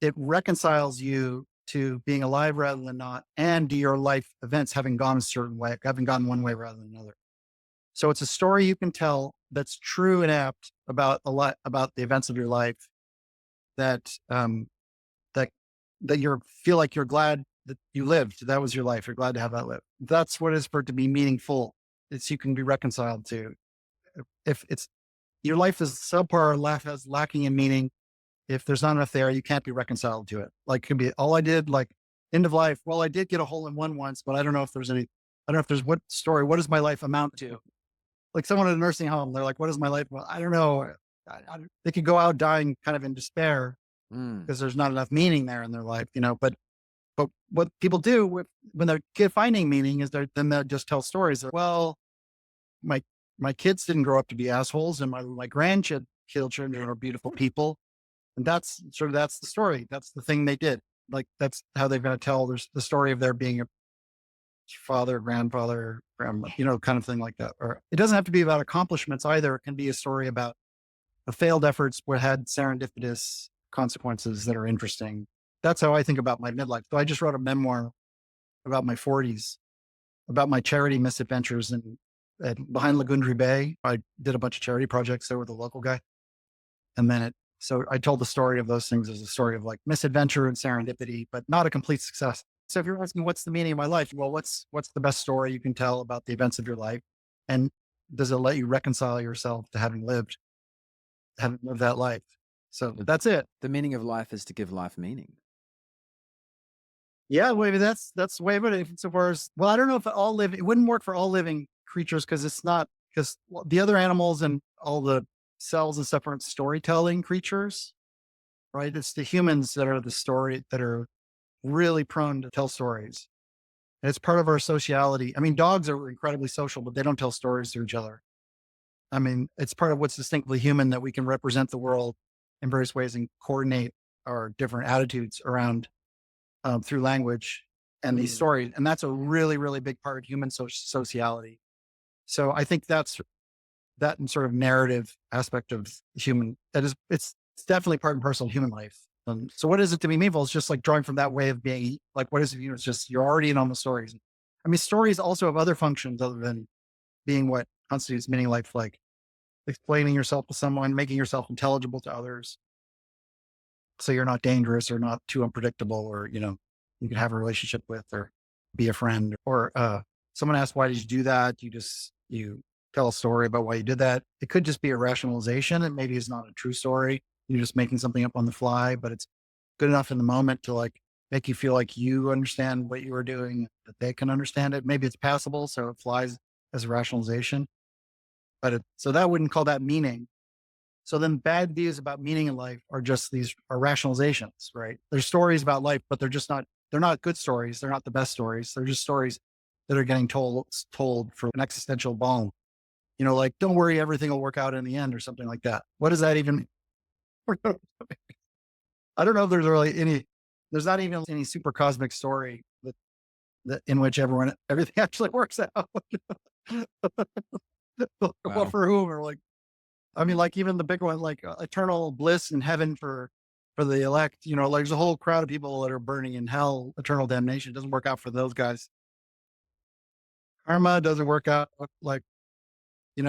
[SPEAKER 1] It reconciles you to being alive rather than not, and to your life events having gone a certain way, having gone one way rather than another. So it's a story you can tell that's true and apt about a lot about the events of your life that that that you feel like you're glad that you lived. That was your life. You're glad to have that live. That's what it is for it to be meaningful. It's you can be reconciled to. If it's your life is subpar, life has lacking in meaning. If there's not enough there, you can't be reconciled to it. Like could be all I did, like end of life. Well, I did get a hole in one once, but I don't know if there's any. I don't know if there's what story. What does my life amount to? Like someone in a nursing home, they're like, "What is my life?" Well, I don't know. They could go out dying kind of in despair
[SPEAKER 2] Mm.
[SPEAKER 1] because there's not enough meaning there in their life, But what people do when they're finding meaning is then they'll just tell stories. Well, my my kids didn't grow up to be assholes, and my grandchildren are beautiful people, and that's the story. That's the thing they did. Like that's how they're going to tell the story of their being a father, grandfather, grandma, kind of thing like that. Or it doesn't have to be about accomplishments either. It can be a story about the failed efforts where had serendipitous consequences that are interesting. That's how I think about my midlife. So I just wrote a memoir about my 40s, about my charity misadventures behind Lagundri Bay. I did a bunch of charity projects there with a local guy. And then so I told the story of those things as a story of like misadventure and serendipity, but not a complete success. So if you're asking what's the meaning of my life, well, what's the best story you can tell about the events of your life? And does it let you reconcile yourself to having lived that life? So
[SPEAKER 2] The,
[SPEAKER 1] that's it.
[SPEAKER 2] the meaning of life is to give life meaning.
[SPEAKER 1] Yeah, well, maybe that's the way of it. So far as well, I don't know if it wouldn't work for all living creatures because it's not because the other animals and all the cells and stuff aren't storytelling creatures, right? It's the humans that are the story that are really prone to tell stories. And it's part of our sociality. I mean, dogs are incredibly social, but they don't tell stories to each other. I mean, it's part of what's distinctly human that we can represent the world in various ways and coordinate our different attitudes around through language and these
[SPEAKER 2] Mm.
[SPEAKER 1] stories. And that's a really, really big part of human sociality. So I think that's that and sort of narrative aspect of human it's definitely part and parcel of human life. So what is it to be meaningful? It's just like drawing from that way of being like, what is it? It's just, you're already in on the stories. I mean, stories also have other functions other than being what constitutes meaning in life, like explaining yourself to someone, making yourself intelligible to others. So you're not dangerous or not too unpredictable, or, you can have a relationship with or be a friend. Or someone asks, why did you do that? You tell a story about why you did that. It could just be a rationalization. It maybe is not a true story. You're just making something up on the fly, but it's good enough in the moment to like make you feel like you understand what you were doing, that they can understand it. Maybe it's passable, so it flies as a rationalization. So that wouldn't call that meaning. So then bad views about meaning in life are just these are rationalizations, right? There's stories about life, but they're not good stories. They're not the best stories. They're just stories that are getting told for an existential balm. Like, don't worry, everything will work out in the end or something like that. What does that even I don't know if there's not even any super cosmic story that in which everything actually works out. Well,
[SPEAKER 2] Wow.
[SPEAKER 1] for whom or like I mean, like even the big one, like eternal bliss in heaven for the elect. Like there's a whole crowd of people that are burning in hell, eternal damnation. It doesn't work out for those guys. Karma doesn't work out like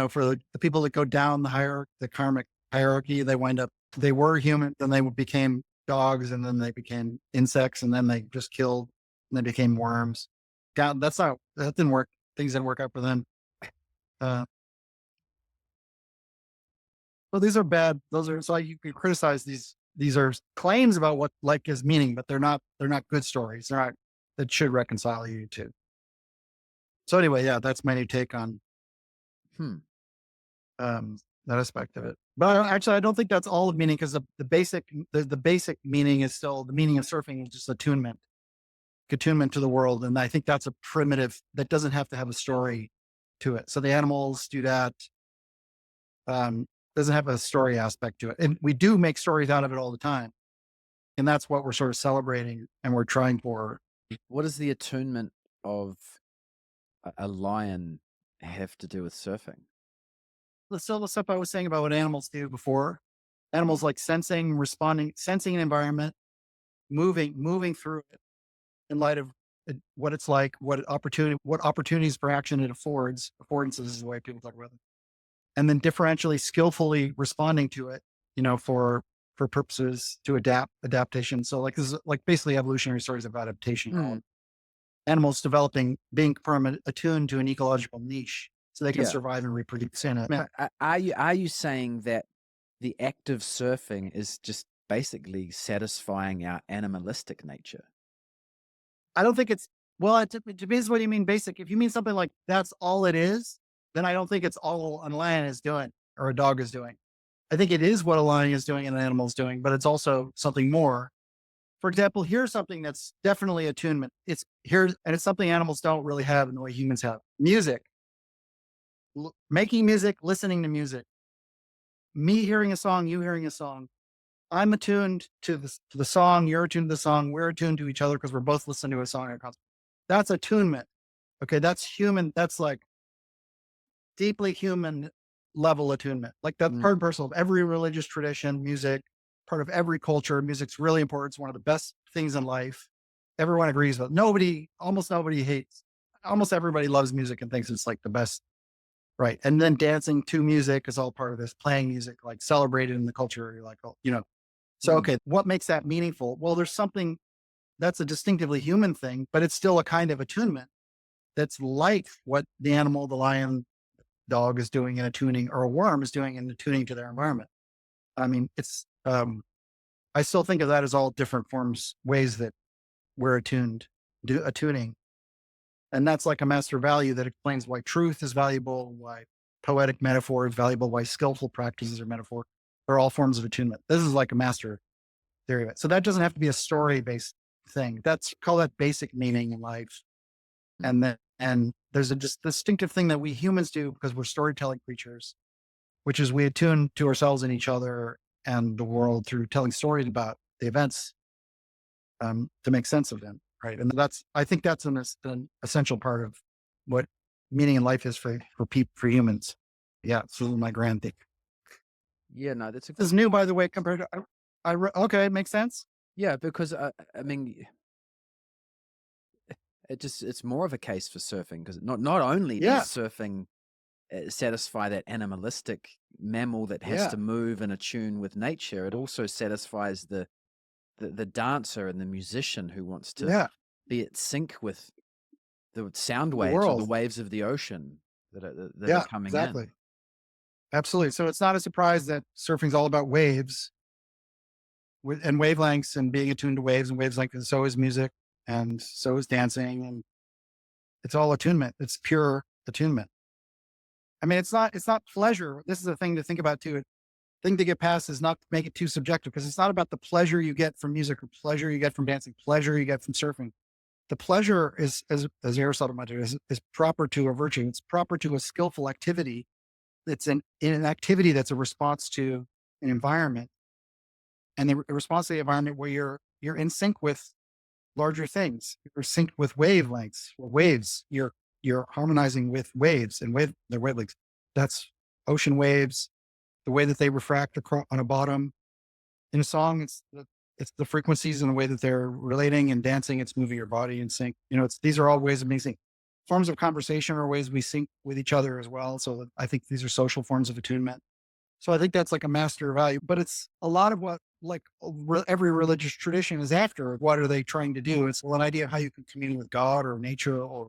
[SPEAKER 1] for the people that go down the karmic hierarchy. They were human, then they became dogs, and then they became insects, and then they just killed, and they became worms. God, that didn't work. Things didn't work out for them. Uh, Well, these are bad. Those are so you can criticize these. These are claims about what life gives meaning, but they're not. They're not good stories. They're not that should reconcile you to. So anyway, yeah, that's my new take on
[SPEAKER 2] Hmm.
[SPEAKER 1] um, that aspect of it. But actually, I don't think that's all of meaning because the basic meaning is still the meaning of surfing is just attunement. attunement to the world. And I think that's a primitive that doesn't have to have a story to it. So the animals do that. Doesn't have a story aspect to it. And we do make stories out of it all the time. And that's what we're sort of celebrating and we're trying for.
[SPEAKER 2] What does the attunement of a lion have to do with surfing?
[SPEAKER 1] The stuff I was saying about what animals do before. Animals like sensing, responding, sensing an environment, moving through it in light of what it's like, what opportunities for action it affords. Affordances is the way people talk about it. And then differentially, skillfully responding to it, for purposes to adaptation. So like this is like basically evolutionary stories of adaptation.
[SPEAKER 2] Mm,
[SPEAKER 1] Animals developing, being attuned to an ecological niche so they can
[SPEAKER 2] yeah.
[SPEAKER 1] survive and reproduce in it.
[SPEAKER 2] Are you saying that the act of surfing is just basically satisfying our animalistic nature?
[SPEAKER 1] I don't think it's well, it depends what you mean basic. If you mean something like that's all it is, then I don't think it's all a lion is doing or a dog is doing. I think it is what a lion is doing and an animal is doing, but it's also something more. For example, here's something that's definitely attunement. It's here, and it's something animals don't really have in the way humans have. Music, making music, listening to music, me hearing a song, you hearing a song. I'm attuned to the song. You're attuned to the song. We're attuned to each other because we're both listening to a song. That's attunement. Okay, that's human. That's like deeply human level attunement. Like that's
[SPEAKER 2] Mm,
[SPEAKER 1] part and parcel of every religious tradition, music, part of every culture. Music's really important. It's one of the best things in life. Everyone agrees with. Almost nobody hates. Almost everybody loves music and thinks it's like the best. Right. And then dancing to music is all part of this. Playing music, like celebrated in the culture. You're like, oh. So,
[SPEAKER 2] mm,
[SPEAKER 1] okay, what makes that meaningful? Well, there's something that's a distinctively human thing, but it's still a kind of attunement that's like what the animal, the lion, dog is doing in attuning, or a worm is doing in attuning to their environment. I mean, I still think of that as all different forms, ways that we're attuning. And that's like a master value that explains why truth is valuable, why poetic metaphor is valuable, why skillful practices are metaphor. They're all forms of attunement. This is like a master theory of it. So that doesn't have to be a story based thing. Call that basic meaning in life.
[SPEAKER 2] mm.
[SPEAKER 1] And there's a just distinctive thing that we humans do because we're storytelling creatures, which is we attune to ourselves and each other and the world through telling stories about the events to make sense of them. Right. And I think that's an essential part of what meaning in life is for people, for humans. Yeah. So my grand thing.
[SPEAKER 2] Yeah, no, that's a
[SPEAKER 1] This is new, by the way, compared to, okay. Makes sense.
[SPEAKER 2] yeah, because I mean, it's more of a case for surfing because not only does
[SPEAKER 1] Yeah.
[SPEAKER 2] surfing satisfy that animalistic mammal that has
[SPEAKER 1] Yeah.
[SPEAKER 2] to move and attune with nature, it also satisfies the dancer and the musician who wants to
[SPEAKER 1] Yeah.
[SPEAKER 2] be at sync with the sound
[SPEAKER 1] The
[SPEAKER 2] waves or the
[SPEAKER 1] world.
[SPEAKER 2] waves of the ocean that are
[SPEAKER 1] Yeah,
[SPEAKER 2] coming in.
[SPEAKER 1] exactly. Absolutely. So it's not a surprise that surfing's all about waves and wavelengths and being attuned to waves and wavelengths. And so is music and so is dancing. And it's all attunement. It's pure attunement. I mean, it's not pleasure. This is a thing to think about too. Thing to get past is not to make it too subjective because it's not about the pleasure you get from music or pleasure you get from dancing, pleasure you get from surfing. The pleasure is, as Aristotle might do, is proper to a virtue. It's proper to a skillful activity. It's in an activity that's a response to an environment, and the response to the environment where you're in sync with larger things. You're synced with wavelengths, or waves. You're harmonizing with waves and their wavelengths. That's ocean waves, the way that they refract across on a bottom in a song. It's the frequencies and the way that they're relating and dancing. It's moving your body in sync. These are all ways of being sync. Forms of conversation are ways we sync with each other as well. So I think these are social forms of attunement. So I think that's like a master value, but it's a lot of what like every religious tradition is after. What are they trying to do? It's an idea of how you can commune with God or nature. Or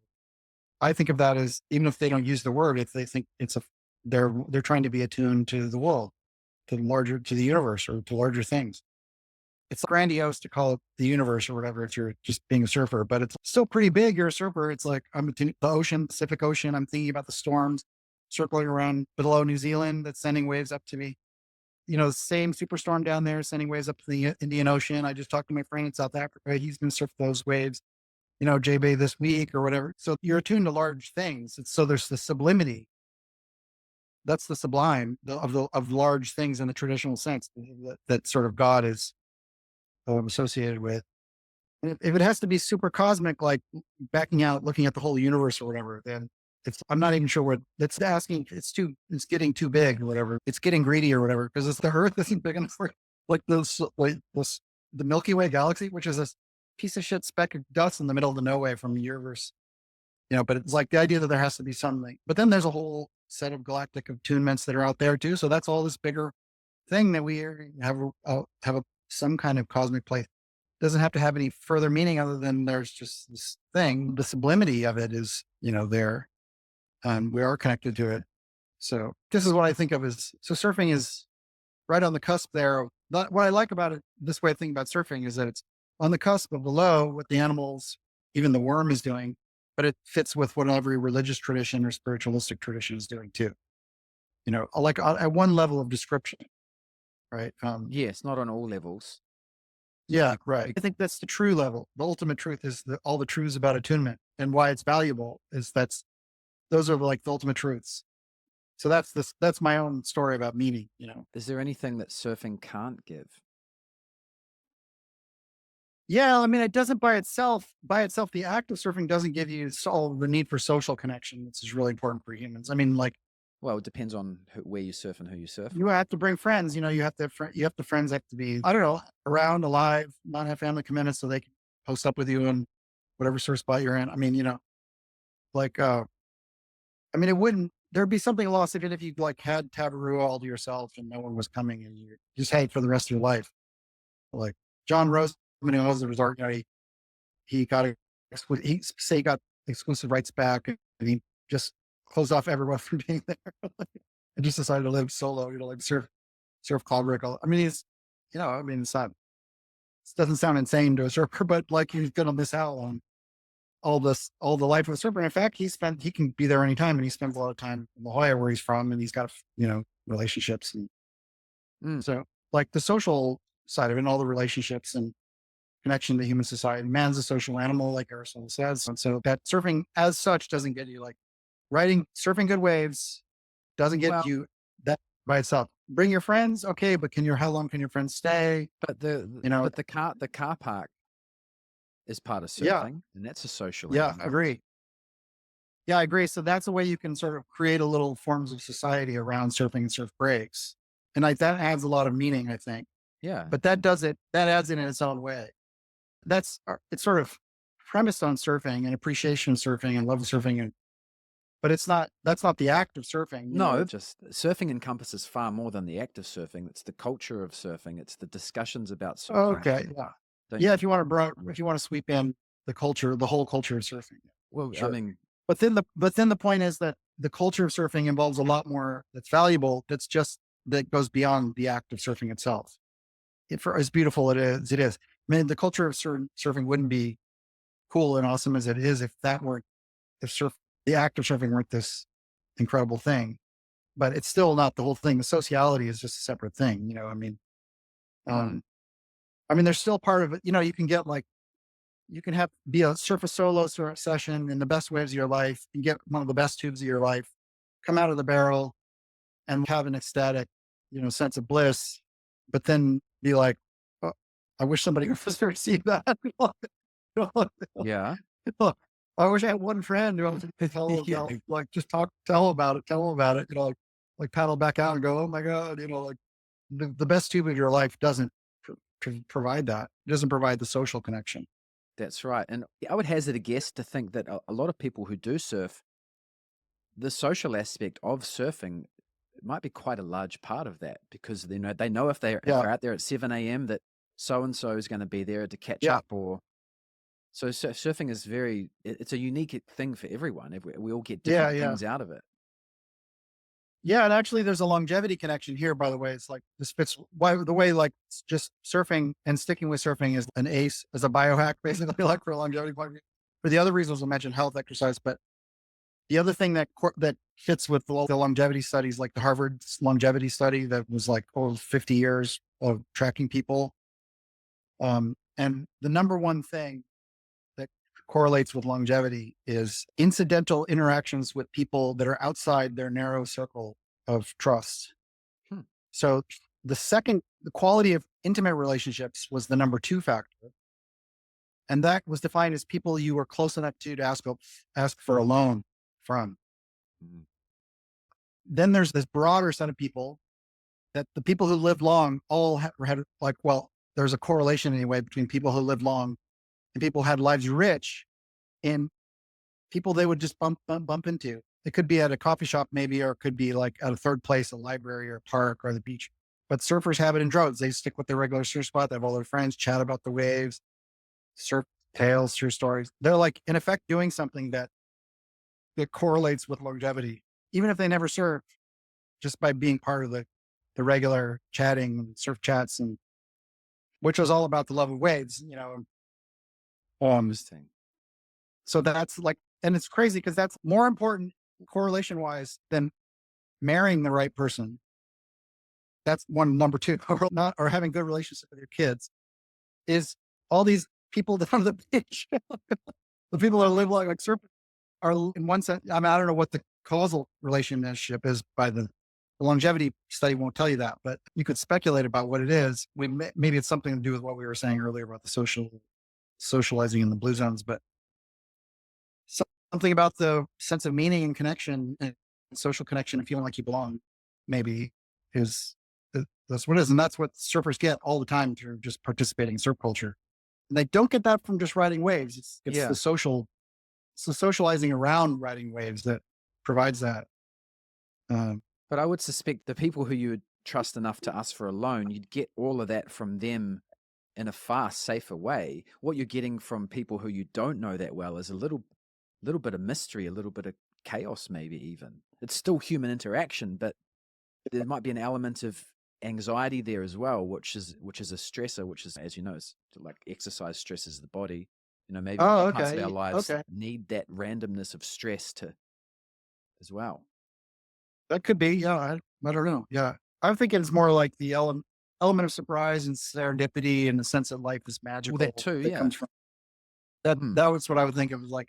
[SPEAKER 1] I think of that as, even if they don't use the word, if they think they're trying to be attuned to the world, to the universe, or to larger things. It's grandiose to call it the universe or whatever if you're just being a surfer, but it's still pretty big. You're a surfer. It's like the ocean, Pacific Ocean. I'm thinking about the storms circling around below New Zealand that's sending waves up to me. The same superstorm down there sending waves up to the Indian Ocean. I just talked to my friend in South Africa. He's going to surf those waves. JBay this week or whatever. So you're attuned to large things. So there's the sublimity. That's the sublime of large things in the traditional sense that sort of God is associated with. And if it has to be super cosmic, like backing out, looking at the whole universe or whatever, then I'm not even sure what that's asking. It's getting too big or whatever. It's getting greedy or whatever because it's the Earth isn't big enough for like the Milky Way galaxy, which is this piece of shit speck of dust in the middle of the nowhere from the universe. But it's like the idea that there has to be something. But then there's a whole set of galactic attunements that are out there too. So that's all this bigger thing that we have some kind of cosmic place. Doesn't have to have any further meaning other than there's just this thing. The sublimity of it is, there. We are connected to it. So this is what I think of as so surfing is right on the cusp there. What I like about it, this way of thinking about surfing is that it's on the cusp of below what the animals, even the worm is doing, but it fits with what every religious tradition or spiritualistic tradition is doing too. Like at one level of description, right?
[SPEAKER 2] Yes, not on all levels.
[SPEAKER 1] Yeah, right. I think that's the true level. The ultimate truth is all the truths about attunement and why it's valuable is those are like the ultimate truths. So that's my own story about meaning.
[SPEAKER 2] Is there anything that surfing can't give?
[SPEAKER 1] Yeah, I mean, it doesn't by itself, the act of surfing doesn't give you all the need for social connection, which is really important for humans. I mean, like
[SPEAKER 2] Well, it depends on where you surf and who you surf
[SPEAKER 1] you
[SPEAKER 2] with.
[SPEAKER 1] have to bring friends, you have to have the friends have to be, I don't know, around, alive, not have family commitments so they can post up with you in whatever surf spot you're in. I mean, like, it wouldn't, there'd be something lost even if you like had Tabaroo all to yourself and no one was coming and you just hate for the rest of your life. Like John Rose, who owns the resort, he got he got exclusive rights back and he just closed off everyone from being there and just decided to live solo, like surf cloud brick. I mean, it's not, it doesn't sound insane to a surfer, but like he's going to miss out on all the life of a surfer. In fact, he can be there anytime and he spends a lot of time in La Jolla where he's from and he's got, relationships. And
[SPEAKER 2] Mm.
[SPEAKER 1] so like the social side of it and all the relationships and connection to human society, man's a social animal, like Aristotle says. And so that surfing as such doesn't get you like surfing good waves doesn't get
[SPEAKER 2] Well,
[SPEAKER 1] you that by itself. Bring your friends. Okay. But how long can your friends stay?
[SPEAKER 2] but
[SPEAKER 1] You know,
[SPEAKER 2] the car park is part of
[SPEAKER 1] yeah.
[SPEAKER 2] surfing, and that's a social
[SPEAKER 1] Yeah.
[SPEAKER 2] element.
[SPEAKER 1] Agree. Yeah, I agree. So that's a way you can sort of create a little forms of society around surfing and surf breaks. And like that adds a lot of meaning, I think.
[SPEAKER 2] Yeah.
[SPEAKER 1] But that adds it in its own way. It's sort of premised on surfing and appreciation of surfing and love of surfing. But that's not the act of surfing.
[SPEAKER 2] No, just surfing encompasses far more than the act of surfing. It's the culture of surfing. It's the discussions about surfing.
[SPEAKER 1] Okay. Yeah.
[SPEAKER 2] Don't
[SPEAKER 1] Yeah. If you want to sweep in the whole culture of surfing.
[SPEAKER 2] well, I
[SPEAKER 1] Sure.
[SPEAKER 2] mean,
[SPEAKER 1] But then the point is that the culture of surfing involves a lot more that's valuable. That goes beyond the act of surfing itself. For as beautiful it is. I mean, the culture of surfing wouldn't be cool and awesome as it is if the act of surfing weren't this incredible thing. But it's still not the whole thing. The sociality is just a separate thing.
[SPEAKER 2] mm,
[SPEAKER 1] Um, there's still part of it. You can get like you can be a surf a solo session in the best waves of your life. You get one of the best tubes of your life, come out of the barrel and have an ecstatic, sense of bliss, but then be like, oh, I wish somebody was there to see that.
[SPEAKER 2] yeah,
[SPEAKER 1] I wish I had one friend who could tell
[SPEAKER 2] yeah,
[SPEAKER 1] about, like, just tell them about it, like paddle back out and go, oh my God, like the best tube of your life doesn't provide that. It doesn't provide the social connection.
[SPEAKER 2] that's right. And I would hazard a guess to think that a lot of people who do surf, the social aspect of surfing might be quite a large part of that because they know if
[SPEAKER 1] Yeah.
[SPEAKER 2] they're out there at 7 a.m. that so and so is going to be there to catch
[SPEAKER 1] Yeah.
[SPEAKER 2] up or so surfing is it's a unique thing for everyone. We all get
[SPEAKER 1] Yeah.
[SPEAKER 2] different
[SPEAKER 1] Yeah.
[SPEAKER 2] things out of it.
[SPEAKER 1] Yeah, and actually there's a longevity connection here, by the way. It's like this fits why the way like just surfing and sticking with surfing is an ace as a biohack, basically, like for a longevity point of view. For the other reasons I mentioned health, exercise, but the other thing that fits with the longevity studies, like the Harvard longevity study that was like over 50 years of tracking people. And the number one thing that correlates with longevity is incidental interactions with people that are outside their narrow circle of trust.
[SPEAKER 2] Hmm.
[SPEAKER 1] So the quality of intimate relationships was the number two factor. And that was defined as people you were close enough to ask for a loan from.
[SPEAKER 2] Mm.
[SPEAKER 1] Then there's this broader set of people that the people who lived long all had like, well, there's a correlation anyway between people who lived long and people who had lives rich in people they would just bump into. It could be at a coffee shop, maybe, or it could be like at a third place, a library or a park or the beach. But surfers have it in droves. They stick with their regular surf spot. They have all their friends, chat about the waves, surf tales, true stories. They're like, in effect, doing something that correlates with longevity, even if they never surf, just by being part of the regular chatting and surf chats, and which was all about the love of waves, Um,
[SPEAKER 2] Interesting.
[SPEAKER 1] so that's like, and it's crazy because that's more important correlation wise than marrying the right person. That's one. Number two, or having good relationships with your kids is all these people down on the beach. The people that live like surf are in one sense. I mean, I don't know what the causal relationship is by the longevity study won't tell you that, but you could speculate about what it is. Maybe it's something to do with what we were saying earlier about the socializing in the blue zones, but something about the sense of meaning and connection and social connection and feeling like you belong, maybe is that's what it is. And that's what surfers get all the time through just participating in surf culture. And they don't get that from just riding waves. It's
[SPEAKER 2] Yeah.
[SPEAKER 1] it's the socializing around riding waves that provides that. Um,
[SPEAKER 2] But I would suspect the people who you would trust enough to ask for a loan, you'd get all of that from them in a far safer way. What you're getting from people who you don't know that well is a little bit of mystery, a little bit of chaos, maybe even. It's still human interaction, but there might be an element of anxiety there as well, which is a stressor, which is, as you know, is like exercise stresses the body. Maybe
[SPEAKER 1] oh,
[SPEAKER 2] parts of our
[SPEAKER 1] okay.
[SPEAKER 2] lives
[SPEAKER 1] Okay.
[SPEAKER 2] need that randomness of stress to as well.
[SPEAKER 1] That could be. Yeah. I don't know. Yeah. I'm thinking it's more like the element of surprise and serendipity and the sense that life is
[SPEAKER 2] Well, that
[SPEAKER 1] magical
[SPEAKER 2] too,
[SPEAKER 1] that
[SPEAKER 2] yeah.
[SPEAKER 1] comes from that.
[SPEAKER 2] Hmm.
[SPEAKER 1] That was what I would think of as like,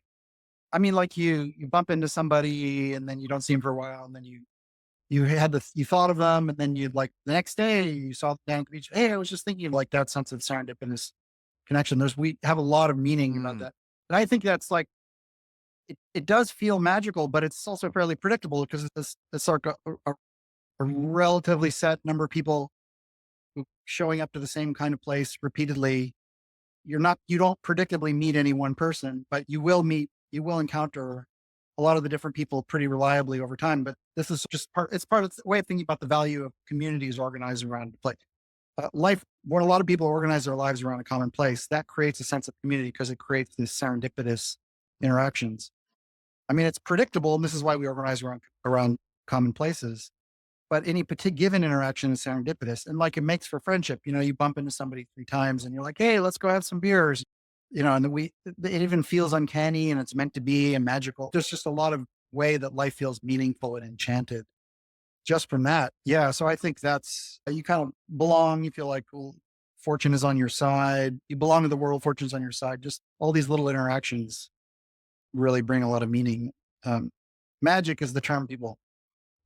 [SPEAKER 1] I mean, like you bump into somebody and then you don't see them for a while, and then you thought of them, and then you'd like the next day you saw them down at the beach. Hey, I was just thinking of like that sense of serendipitous connection. We have a lot of meaning about
[SPEAKER 2] Mm.
[SPEAKER 1] that. And I think that's like it does feel magical, but it's also fairly predictable because it's like a relatively set number of people showing up to the same kind of place repeatedly. You don't predictably meet any one person, but you will encounter a lot of the different people pretty reliably over time. But this is just it's part of the way of thinking about the value of communities organized around like life. When a lot of people organize their lives around a common place, that creates a sense of community because it creates these serendipitous interactions. I mean, it's predictable, and this is why we organize around common places. But any particular given interaction is serendipitous, and like it makes for friendship. You bump into somebody three times, and you're like, "Hey, let's go have some beers." And it even feels uncanny, and it's meant to be and magical. There's just a lot of way that life feels meaningful and enchanted just from that. Yeah, so I think that's you kind of belong. You feel like well, fortune is on your side. You belong to the world. Fortune's on your side. Just all these little interactions really bring a lot of meaning. Um, Magic is the term people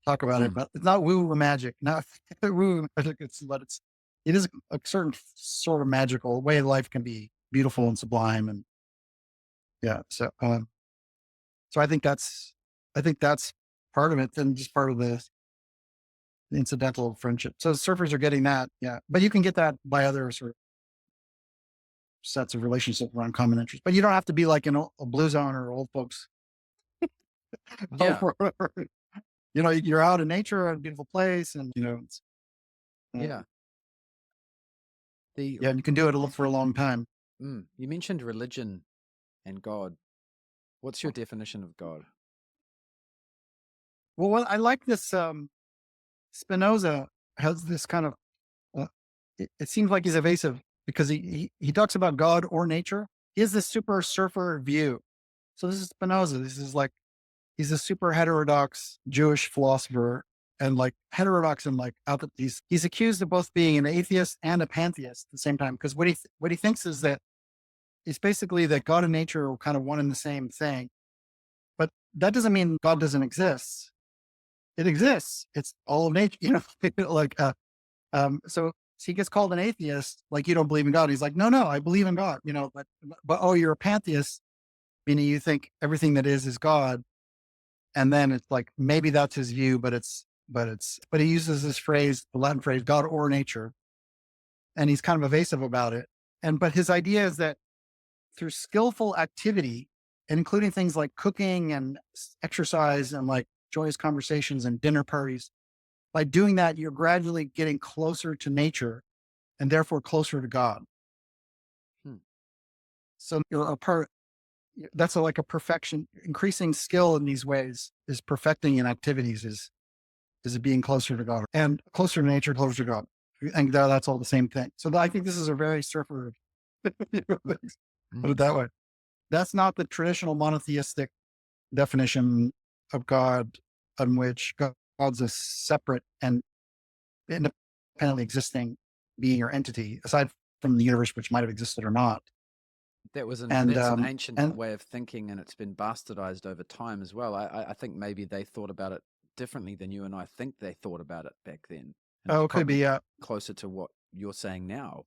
[SPEAKER 1] talk about it,
[SPEAKER 2] Mm.
[SPEAKER 1] but it's not woo magic. Not woo magic. It is a certain sort of magical way life can be beautiful and sublime. And yeah, so I think that's part of it, and just part of the incidental friendship. So surfers are getting that, yeah. But you can get that by other sort of sets of relationships around common interests. But you don't have to be like in a blue zone or old folks home
[SPEAKER 2] Yeah.
[SPEAKER 1] or whatever. You're out in nature at a beautiful place, and uh,
[SPEAKER 2] Yeah. The
[SPEAKER 1] yeah, and you can do it for a long time.
[SPEAKER 2] You mentioned religion and God. What's your definition of God?
[SPEAKER 1] Well, I like this. Spinoza has this kind of. It seems like he's evasive because he talks about God or nature. He has this super surfer view. So this is Spinoza. This is like he's a super heterodox Jewish philosopher, and like heterodox and like out that he's accused of both being an atheist and a pantheist at the same time. Because what he thinks is that it's basically that God and nature are kind of one and the same thing. But that doesn't mean God doesn't exist. It exists. It's all of nature, like, so he gets called an atheist, like, you don't believe in God. He's like, no, no, I believe in God, but, oh, you're a pantheist, meaning you think everything that is God. And then it's like, maybe that's his view, but he uses this phrase, the Latin phrase, God or nature. And he's kind of evasive about it. But his idea is that through skillful activity, and including things like cooking and exercise and like joyous conversations and dinner parties, by doing that, you're gradually getting closer to nature and therefore closer to God.
[SPEAKER 2] Hmm.
[SPEAKER 1] So that's like a perfection. Increasing skill in these ways is perfecting in activities is being closer to God and closer to nature, closer to God. And that's all the same thing. So I think this is a very surfer. Put it
[SPEAKER 2] Mm.
[SPEAKER 1] that way. That's not the traditional monotheistic definition of God, on which God's a separate and independently existing being or entity, aside from the universe, which might have existed or not. And
[SPEAKER 2] That's an ancient
[SPEAKER 1] and
[SPEAKER 2] way of thinking, and it's been bastardized over time as well. I think maybe they thought about it differently than you and I think they thought about it back then, and it's
[SPEAKER 1] oh, could
[SPEAKER 2] probably
[SPEAKER 1] be,
[SPEAKER 2] closer to what you're saying now,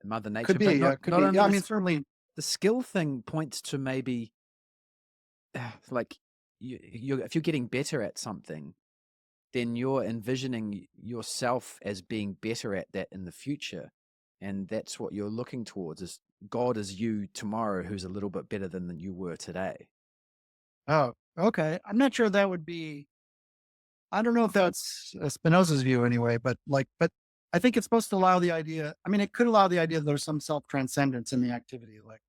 [SPEAKER 2] Mother Nature.
[SPEAKER 1] could
[SPEAKER 2] But
[SPEAKER 1] be,
[SPEAKER 2] not
[SPEAKER 1] could
[SPEAKER 2] not
[SPEAKER 1] be.
[SPEAKER 2] only
[SPEAKER 1] Yeah, I mean, certainly
[SPEAKER 2] the skill thing points to maybe like if you're getting better at something, then you're envisioning yourself as being better at that in the future. And that's what you're looking towards is God is you tomorrow who's a little bit better than you were today.
[SPEAKER 1] Oh, okay. I'm not sure that would be. I don't know if that's Spinoza's view anyway, but I think it's supposed to allow the idea. I mean, it could allow the idea that there's some self transcendence in the activity, like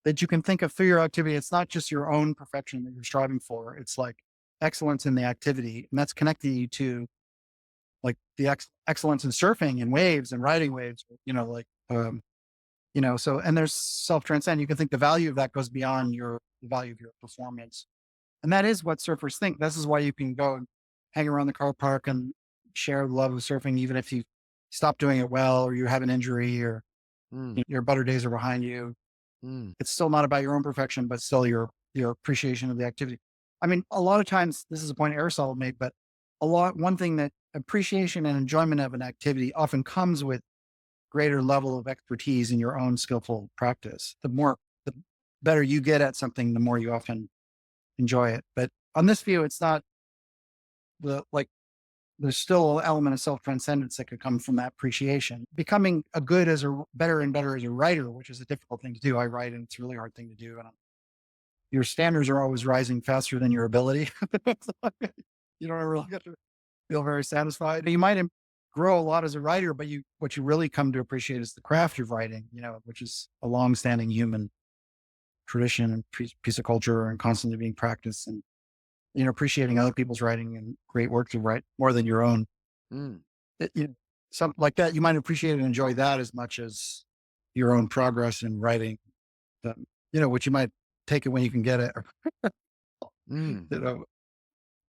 [SPEAKER 1] that you can think of through your activity. It's not just your own perfection that you're striving for. It's like excellence in the activity, and that's connecting you to like the excellence in surfing and waves and riding waves. So and there's self transcend. You can think the value of that goes beyond the value of your performance. And that is what surfers think. This is why you can go and hang around the car park and share the love of surfing, even if you stop doing it well, or you have an injury, or
[SPEAKER 2] Mm,
[SPEAKER 1] your better days are behind you.
[SPEAKER 2] mm,
[SPEAKER 1] It's still not about your own perfection, but still your appreciation of the activity. I mean, a lot of times, this is a point Aristotle made, but one thing that appreciation and enjoyment of an activity often comes with greater level of expertise in your own skillful practice. The better you get at something, the more you often enjoy it. But on this view, it's not like there's still an element of self transcendence that could come from that appreciation. Becoming better and better as a writer, which is a difficult thing to do. I write, and it's a really hard thing to do. And your standards are always rising faster than your ability. You don't really get to feel very satisfied. You might grow a lot as a writer, but what you really come to appreciate is the craft of writing. Which is a long-standing human tradition and piece of culture, and constantly being practiced. And appreciating other people's writing and great work to write more than your own.
[SPEAKER 2] mm.
[SPEAKER 1] Something like that, you might appreciate and enjoy that as much as your own progress in writing. Which you might take it when you can get it.
[SPEAKER 2] Mm.
[SPEAKER 1] You know,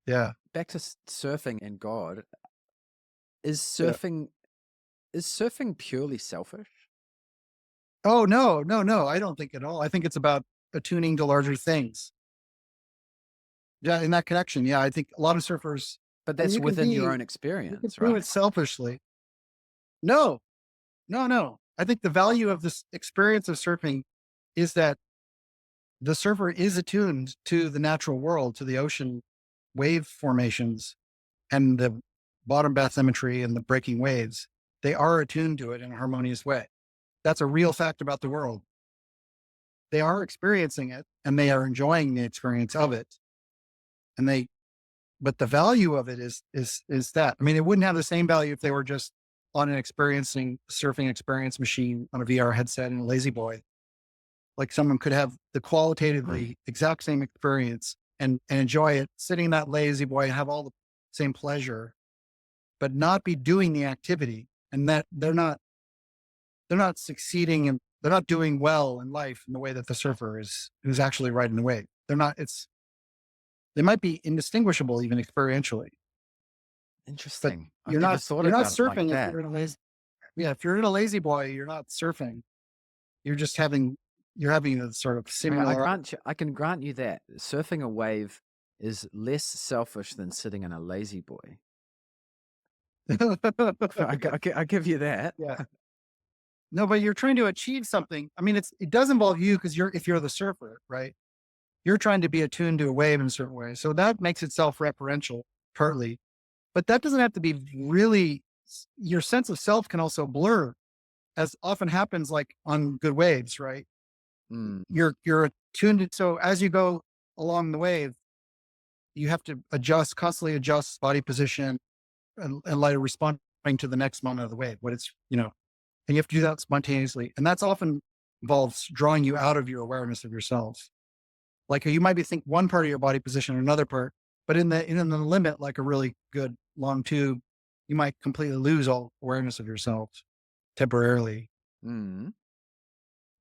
[SPEAKER 1] yeah,
[SPEAKER 2] Back to surfing and God. Is
[SPEAKER 1] yeah.
[SPEAKER 2] surfing is surfing purely selfish?
[SPEAKER 1] Oh no, no, no! I don't think at all. I think it's about attuning to larger things. Yeah, in that connection. Yeah, I think a lot of surfers.
[SPEAKER 2] But
[SPEAKER 1] I mean,
[SPEAKER 2] that's within your own
[SPEAKER 1] you can
[SPEAKER 2] experience,
[SPEAKER 1] do
[SPEAKER 2] right?
[SPEAKER 1] it selfishly. No, no, no. I think the value of this experience of surfing is that the surfer is attuned to the natural world, to the ocean wave formations and the bottom bathymetry and the breaking waves. They are attuned to it in a harmonious way. That's a real fact about the world. They are experiencing it and they are enjoying the experience of it. And but the value of it is that. I mean, it wouldn't have the same value if they were just on an experiencing surfing experience machine on a VR headset and a lazy boy. Like someone could have the qualitatively exact same experience and enjoy it sitting in that lazy boy and have all the same pleasure, but not be doing the activity, and that they're not succeeding, and they're not doing well in life in the way that the surfer who's actually riding the wave. They might be indistinguishable even experientially, but
[SPEAKER 2] Interesting. I've
[SPEAKER 1] you're
[SPEAKER 2] never
[SPEAKER 1] not
[SPEAKER 2] thought
[SPEAKER 1] you're not
[SPEAKER 2] about it like
[SPEAKER 1] surfing if
[SPEAKER 2] that.
[SPEAKER 1] you're in a lazy yeah, if you're in a lazy boy, you're not surfing. You're just having, you're having a sort of
[SPEAKER 2] I mean,
[SPEAKER 1] similar.
[SPEAKER 2] I can grant you that surfing a wave is less selfish than sitting in a lazy boy. I give you that.
[SPEAKER 1] Yeah. No, but you're trying to achieve something. I mean, it does involve you because if you're the surfer, right? You're trying to be attuned to a wave in a certain way. So that makes it self-referential partly, but that doesn't have to be really, your sense of self can also blur, as often happens like on good waves, right?
[SPEAKER 2] Mm,
[SPEAKER 1] You're attuned to, so as you go along the wave, you have to constantly adjust body position and like responding to the next moment of the wave, what it's, and you have to do that spontaneously. And that's often involves drawing you out of your awareness of yourself. Like you might be think one part of your body position or another part, but in the limit, like a really good long tube, you might completely lose all awareness of yourself temporarily,
[SPEAKER 2] mm.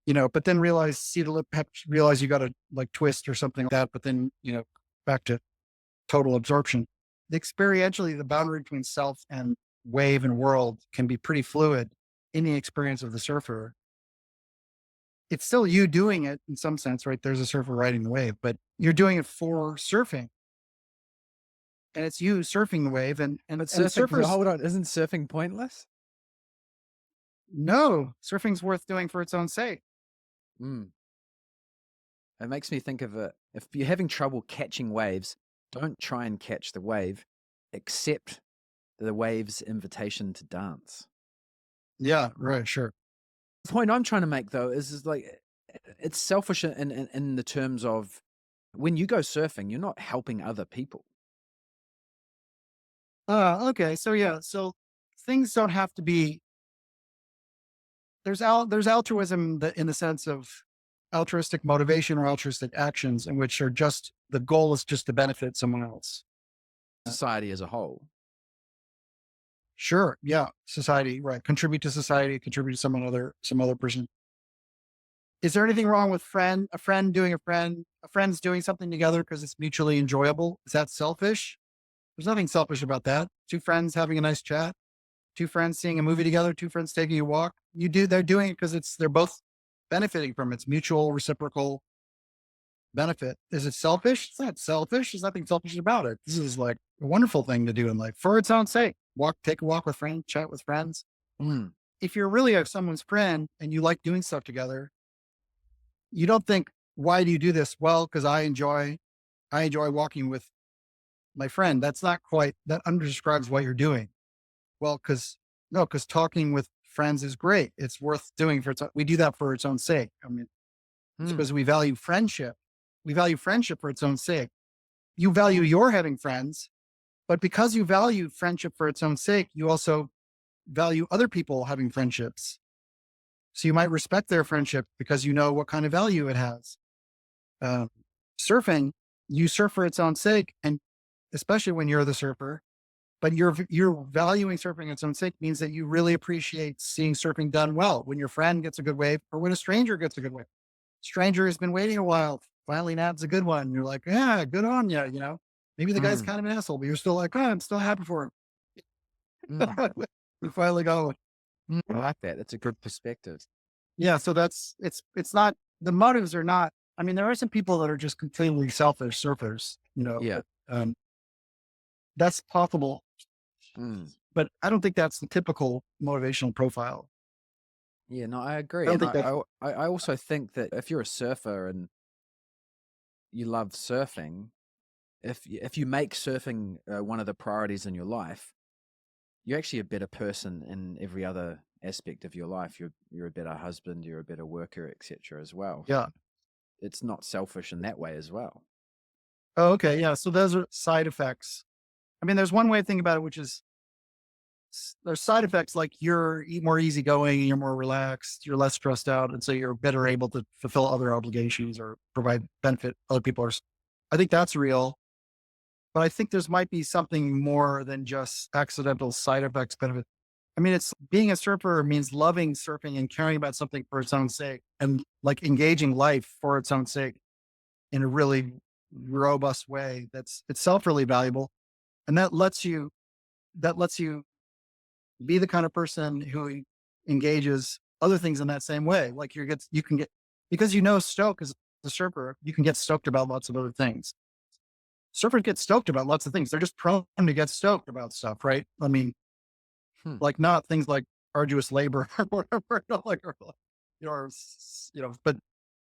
[SPEAKER 1] but then realize, see the lip, realize you got to like twist or something like that, but then, back to total absorption. Experientially, the boundary between self and wave and world can be pretty fluid in the experience of the surfer. It's still you doing it in some sense, right? There's a surfer riding the wave, but you're doing it for surfing, and it's you surfing the wave. And
[SPEAKER 2] But
[SPEAKER 1] and
[SPEAKER 2] surfing,
[SPEAKER 1] surfers,
[SPEAKER 2] hold on, isn't surfing pointless?
[SPEAKER 1] no, surfing's worth doing for its own sake.
[SPEAKER 2] Mm. It makes me think of it. If you're having trouble catching waves, don't try and catch the wave. Accept the wave's invitation to dance.
[SPEAKER 1] Yeah, right, sure.
[SPEAKER 2] The point I'm trying to make though is like it's selfish in the terms of when you go surfing, you're not helping other people.
[SPEAKER 1] Okay, so yeah, so things don't have to be. There's altruism that in the sense of altruistic motivation or altruistic actions, in which are just the goal is just to benefit someone else.
[SPEAKER 2] Society as a whole.
[SPEAKER 1] Sure. Yeah. Society, right. Contribute to society, contribute to some other person. Is there anything wrong with a friend's doing something together because it's mutually enjoyable? Is that selfish? There's nothing selfish about that. Two friends having a nice chat, two friends seeing a movie together, two friends taking a walk. They're doing it because they're both benefiting from it. It's mutual, reciprocal benefit. Is it selfish? It's not selfish. There's nothing selfish about it. This is like a wonderful thing to do in life for its own sake. Take a walk with friends, chat with friends.
[SPEAKER 2] Mm.
[SPEAKER 1] If you're really someone's friend and you like doing stuff together, you don't think, why do you do this? Well, because I enjoy walking with my friend. That's not quite, that underdescribes what you're doing. Well, no, because talking with friends is great. It's worth doing we do that for its own sake. I mean, it's
[SPEAKER 2] Mm.
[SPEAKER 1] because we value friendship. We value friendship for its own sake. You value your having friends, but because you value friendship for its own sake, you also value other people having friendships. So you might respect their friendship because you know what kind of value it has. Uh, Surfing, you surf for its own sake, and especially when you're the surfer, but you're valuing surfing its own sake means that you really appreciate seeing surfing done well. When your friend gets a good wave, or when a stranger gets a good wave, stranger has been waiting a while, finally nabs a good one. You're like, yeah, good on you. Maybe the guy's
[SPEAKER 2] Mm.
[SPEAKER 1] kind of an asshole, but you're still like, oh, I'm still happy for
[SPEAKER 2] Mm.
[SPEAKER 1] him. You finally got one.
[SPEAKER 2] I like that. That's a good perspective.
[SPEAKER 1] Yeah, so it's not, the motives are not. I mean, there are some people that are just completely selfish surfers,
[SPEAKER 2] Yeah.
[SPEAKER 1] but that's possible,
[SPEAKER 2] Mm.
[SPEAKER 1] but I don't think that's the typical motivational profile.
[SPEAKER 2] Yeah, no, I
[SPEAKER 1] I
[SPEAKER 2] agree.
[SPEAKER 1] don't
[SPEAKER 2] And
[SPEAKER 1] think that's.
[SPEAKER 2] I also think that if you're a surfer and you love surfing, if you make surfing one of the priorities in your life, you're actually a better person in every other aspect of your life. You're a better husband, you're a better worker, etc. as well.
[SPEAKER 1] Yeah.
[SPEAKER 2] It's not selfish in that way as well.
[SPEAKER 1] Oh, okay. Yeah. So those are side effects. I mean, there's one way to think about it, which is there's side effects like you're more easygoing, you're more relaxed, you're less stressed out, and so you're better able to fulfill other obligations or provide benefit other people are. I think that's real. But I think there's might be something more than just accidental side effects benefit. I mean, it's being a surfer means loving surfing and caring about something for its own sake and like engaging life for its own sake in a really robust way. That's itself really valuable. And that lets you be the kind of person who engages other things in that same way. Like you can get, because stoke as the surfer, you can get stoked about lots of other things. Surfers get stoked about lots of things. They're just prone to get stoked about stuff, right? I mean,
[SPEAKER 2] Hmm.
[SPEAKER 1] like not things like arduous labor or whatever, but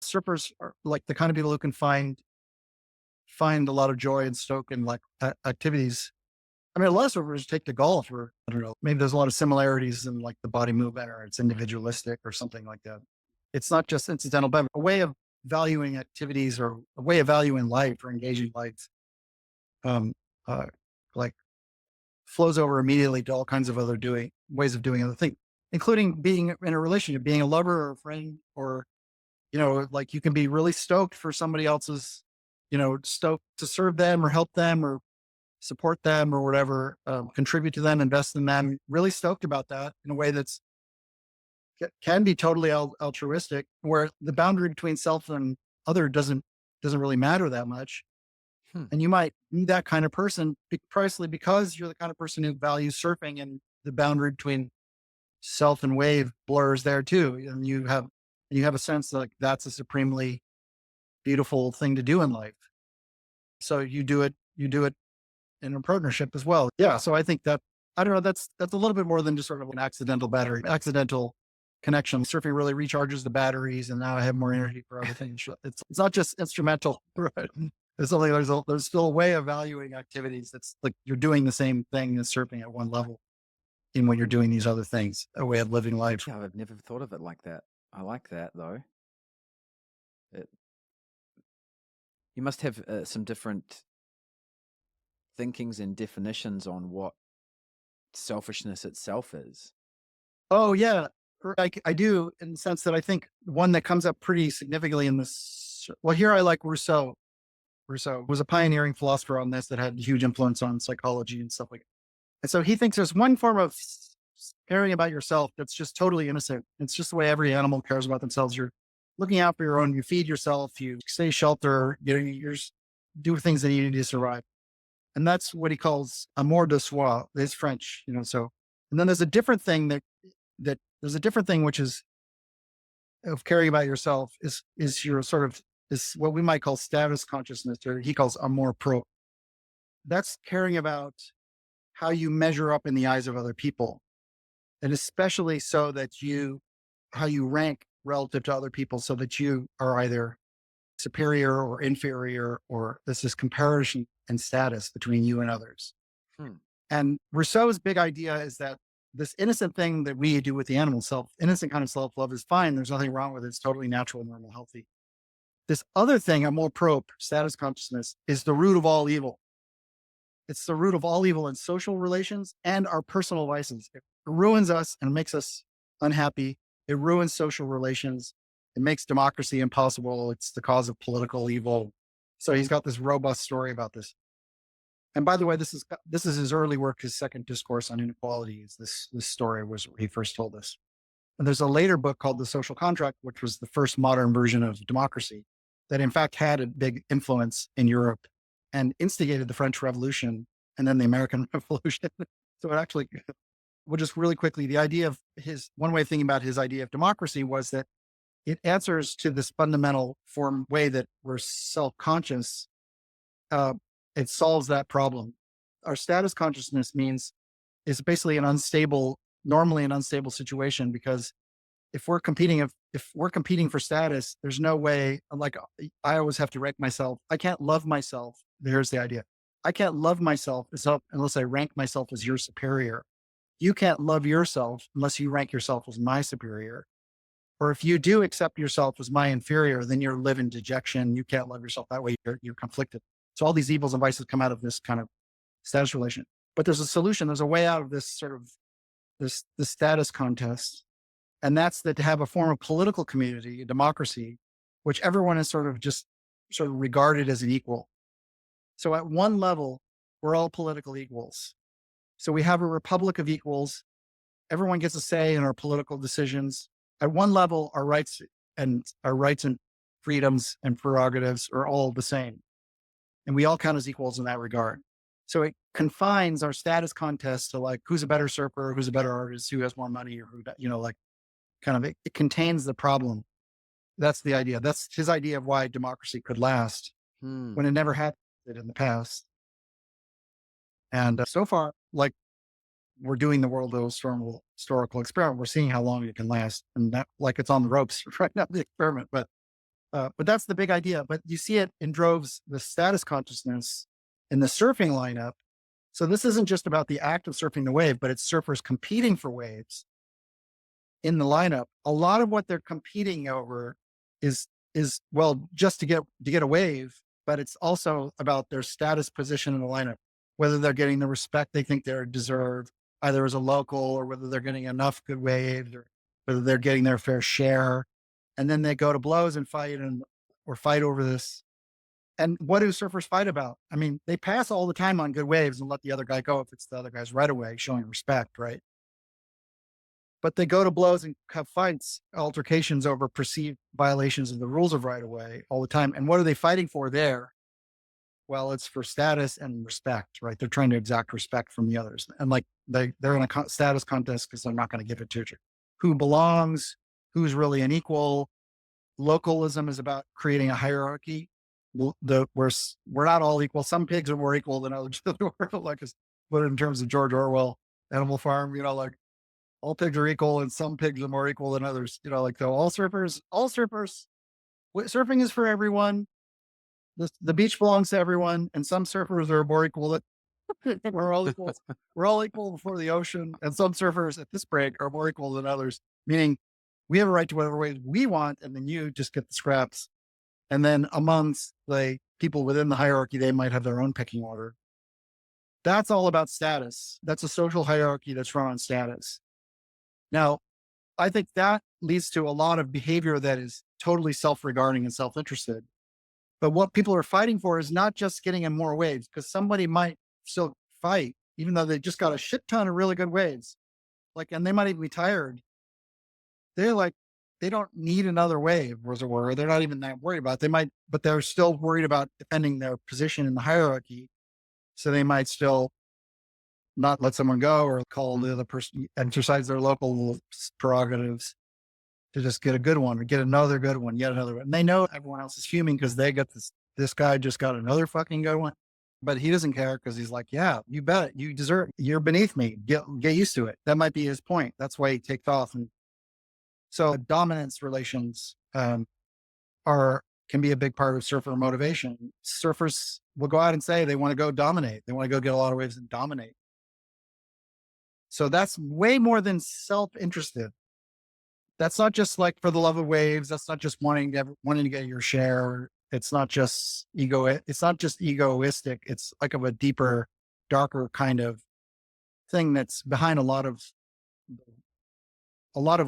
[SPEAKER 1] surfers are like the kind of people who can find a lot of joy and stoke in like activities. I mean, a lot of surfers take to golf, or I don't know, maybe there's a lot of similarities in like the body movement, or it's individualistic or something like that. It's not just incidental, but a way of valuing activities or a way of valuing life or engaging life, um, uh, like flows over immediately to all kinds of other doing ways of doing other things, including being in a relationship, being a lover or a friend, or, like you can be really stoked for somebody else's, stoked to serve them or help them or support them or whatever, contribute to them, invest in them, really stoked about that in a way that's can be totally altruistic, where the boundary between self and other doesn't really matter that much.
[SPEAKER 2] Hmm.
[SPEAKER 1] And you might be that kind of person precisely because you're the kind of person who values surfing, and the boundary between self and wave blurs there too. And you have a sense that like that's a supremely beautiful thing to do in life. So you do it in a partnership as well. Yeah. So I think that, I don't know, that's a little bit more than just sort of an accidental connection. Surfing really recharges the batteries, and now I have more energy for other things. It's not just instrumental, right? It's something, there's still a way of valuing activities that's like you're doing the same thing as surfing at one level in when you're doing these other things, a way of living life.
[SPEAKER 2] Yeah, I've never thought of it like that. I like that though. It, you must have some different thinkings and definitions on what selfishness itself is.
[SPEAKER 1] Oh yeah. I do, in the sense that I think one that comes up pretty significantly in this. Well, here I like Rousseau. Rousseau was a pioneering philosopher on this that had huge influence on psychology and stuff like that. And so he thinks there's one form of caring about yourself that's just totally innocent. It's just the way every animal cares about themselves. You're looking out for your own, you feed yourself, you stay shelter, do things that you need to survive. And that's what he calls amour de soi. It's French, so. And then there's a different thing that there's a different thing, which is of caring about yourself, is your sort of, is what we might call status consciousness, or he calls amour propre. That's caring about how you measure up in the eyes of other people, and especially so that how you rank relative to other people, so that you are either superior or inferior, or there's this comparison and status between you and others.
[SPEAKER 2] Hmm.
[SPEAKER 1] And Rousseau's big idea is that this innocent thing that we do with the animal self, innocent kind of self love, is fine. There's nothing wrong with it. It's totally natural, normal, healthy. This other thing, a more propre status consciousness, is the root of all evil. It's the root of all evil in social relations and our personal vices. It ruins us and makes us unhappy. It ruins social relations. It makes democracy impossible. It's the cause of political evil. So he's got this robust story about this. And by the way, this is his early work, his second discourse on inequality. Is this story was where he first told us. And there's a later book called The Social Contract, which was the first modern version of democracy, that in fact had a big influence in Europe and instigated the French Revolution and then the American Revolution. So it actually, well, just really quickly, the idea of one way of thinking about his idea of democracy was that it answers to this fundamental way that we're self-conscious. Uh, it solves that problem. Our status consciousness is basically normally an unstable situation, because if we're competing for status, there's no way. Like, I always have to rank myself. I can't love myself. Here's the idea: I can't love myself unless I rank myself as your superior. You can't love yourself unless you rank yourself as my superior. Or if you do accept yourself as my inferior, then you live in dejection. You can't love yourself that way. You're conflicted. So all these evils and vices come out of this kind of status relation. But there's a solution. There's a way out of this sort of this status contest, and that's that to have a form of political community, a democracy, which everyone is sort of regarded as an equal. So at one level, we're all political equals. So we have a republic of equals. Everyone gets a say in our political decisions. At one level, our rights and freedoms and prerogatives are all the same. And we all count as equals in that regard. So it confines our status contest to like who's a better surfer, who's a better artist, who has more money, or like kind of, it contains the problem. That's the idea. That's his idea of why democracy could last
[SPEAKER 2] Hmm.
[SPEAKER 1] when it never had it in the past. And so far, like, we're doing the world historical experiment. We're seeing how long it can last, and that, like, it's on the ropes right now, the experiment. But that's the big idea. But you see it in droves, the status consciousness in the surfing lineup. So this isn't just about the act of surfing the wave, but it's surfers competing for waves in the lineup. A lot of what they're competing over is well, just to get a wave, but it's also about their status position in the lineup, whether they're getting the respect they think they deserve, either as a local, or whether they're getting enough good waves, or whether they're getting their fair share. And then they go to blows and fight, or fight over this. And what do surfers fight about? I mean, they pass all the time on good waves and let the other guy go if it's the other guy's right away, showing respect, right? But they go to blows and have fights, altercations over perceived violations of the rules of right of way all the time. And what are they fighting for there? Well, it's for status and respect, right? They're trying to exact respect from the others. And like, they're in a status contest because they're not going to give it to you. Who belongs, who's really an equal. Localism is about creating a hierarchy. We're not all equal. Some pigs are more equal than others. Like, put it in terms of George Orwell, Animal Farm, like, all pigs are equal and some pigs are more equal than others. Like, the all surfers, surfing is for everyone. The beach belongs to everyone, and some surfers are more equal than we're all equal. We're all equal before the ocean, and some surfers at this break are more equal than others. Meaning, we have a right to whatever ways we want, and then you just get the scraps. And then amongst the people within the hierarchy, they might have their own pecking order. That's all about status. That's a social hierarchy that's run on status. Now, I think that leads to a lot of behavior that is totally self-regarding and self-interested. But what people are fighting for is not just getting in more waves, because somebody might still fight, even though they just got a shit ton of really good waves. Like, and they might even be tired. They're like, they don't need another wave, as it were. They're not even that worried about it. They might, but they're still worried about defending their position in the hierarchy. So they might still not let someone go, or call the other person, exercise their local prerogatives to just get a good one, or get another good one, yet another one. And they know everyone else is fuming because they got this guy just got another fucking good one. But he doesn't care because he's like, yeah, you bet it. You deserve it. You're beneath me. Get used to it. That might be his point. That's why he takes off. And so dominance relations are can be a big part of surfer motivation. Surfers will go out and say they want to go dominate. They want to go get a lot of waves and dominate. So that's way more than self-interested. That's not just like for the love of waves. That's not just wanting to get your share. It's not just ego. It's not just egoistic. It's like of a deeper, darker kind of thing that's behind a lot of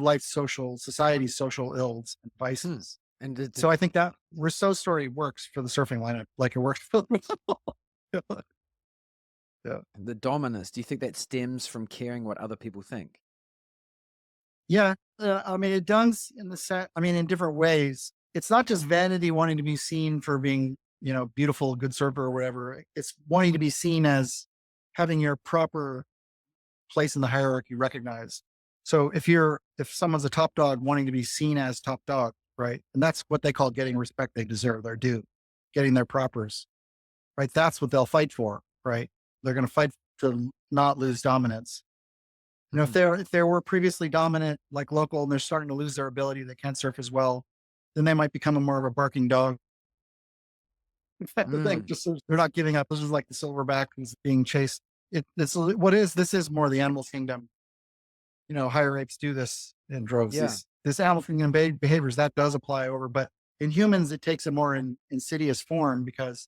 [SPEAKER 1] life's society's social ills and
[SPEAKER 2] Hmm.
[SPEAKER 1] vices.
[SPEAKER 2] And
[SPEAKER 1] So I think that Rousseau's story works for the surfing lineup, like it works for yeah.
[SPEAKER 2] the dominance, do you think that stems from caring what other people think?
[SPEAKER 1] Yeah, I mean, it does in the set. I mean, in different ways. It's not just vanity wanting to be seen for being, beautiful, good surfer or whatever. It's wanting to be seen as having your proper place in the hierarchy recognized. So if someone's a top dog, wanting to be seen as top dog, right? And that's what they call getting respect they deserve, their due, getting their propers, right? That's what they'll fight for, right? They're going to fight to not lose dominance. If
[SPEAKER 2] Hmm.
[SPEAKER 1] they were previously dominant, like local, and they're starting to lose their ability, they can't surf as well, then they might become more of a barking dog. Type of thing.
[SPEAKER 2] Mm.
[SPEAKER 1] Just so they're not giving up. This is like the silverback who's being chased. This is more the animal kingdom. Higher apes do this in droves.
[SPEAKER 2] Yeah.
[SPEAKER 1] This animal kingdom behaviors that does apply over, but in humans it takes a more insidious form, because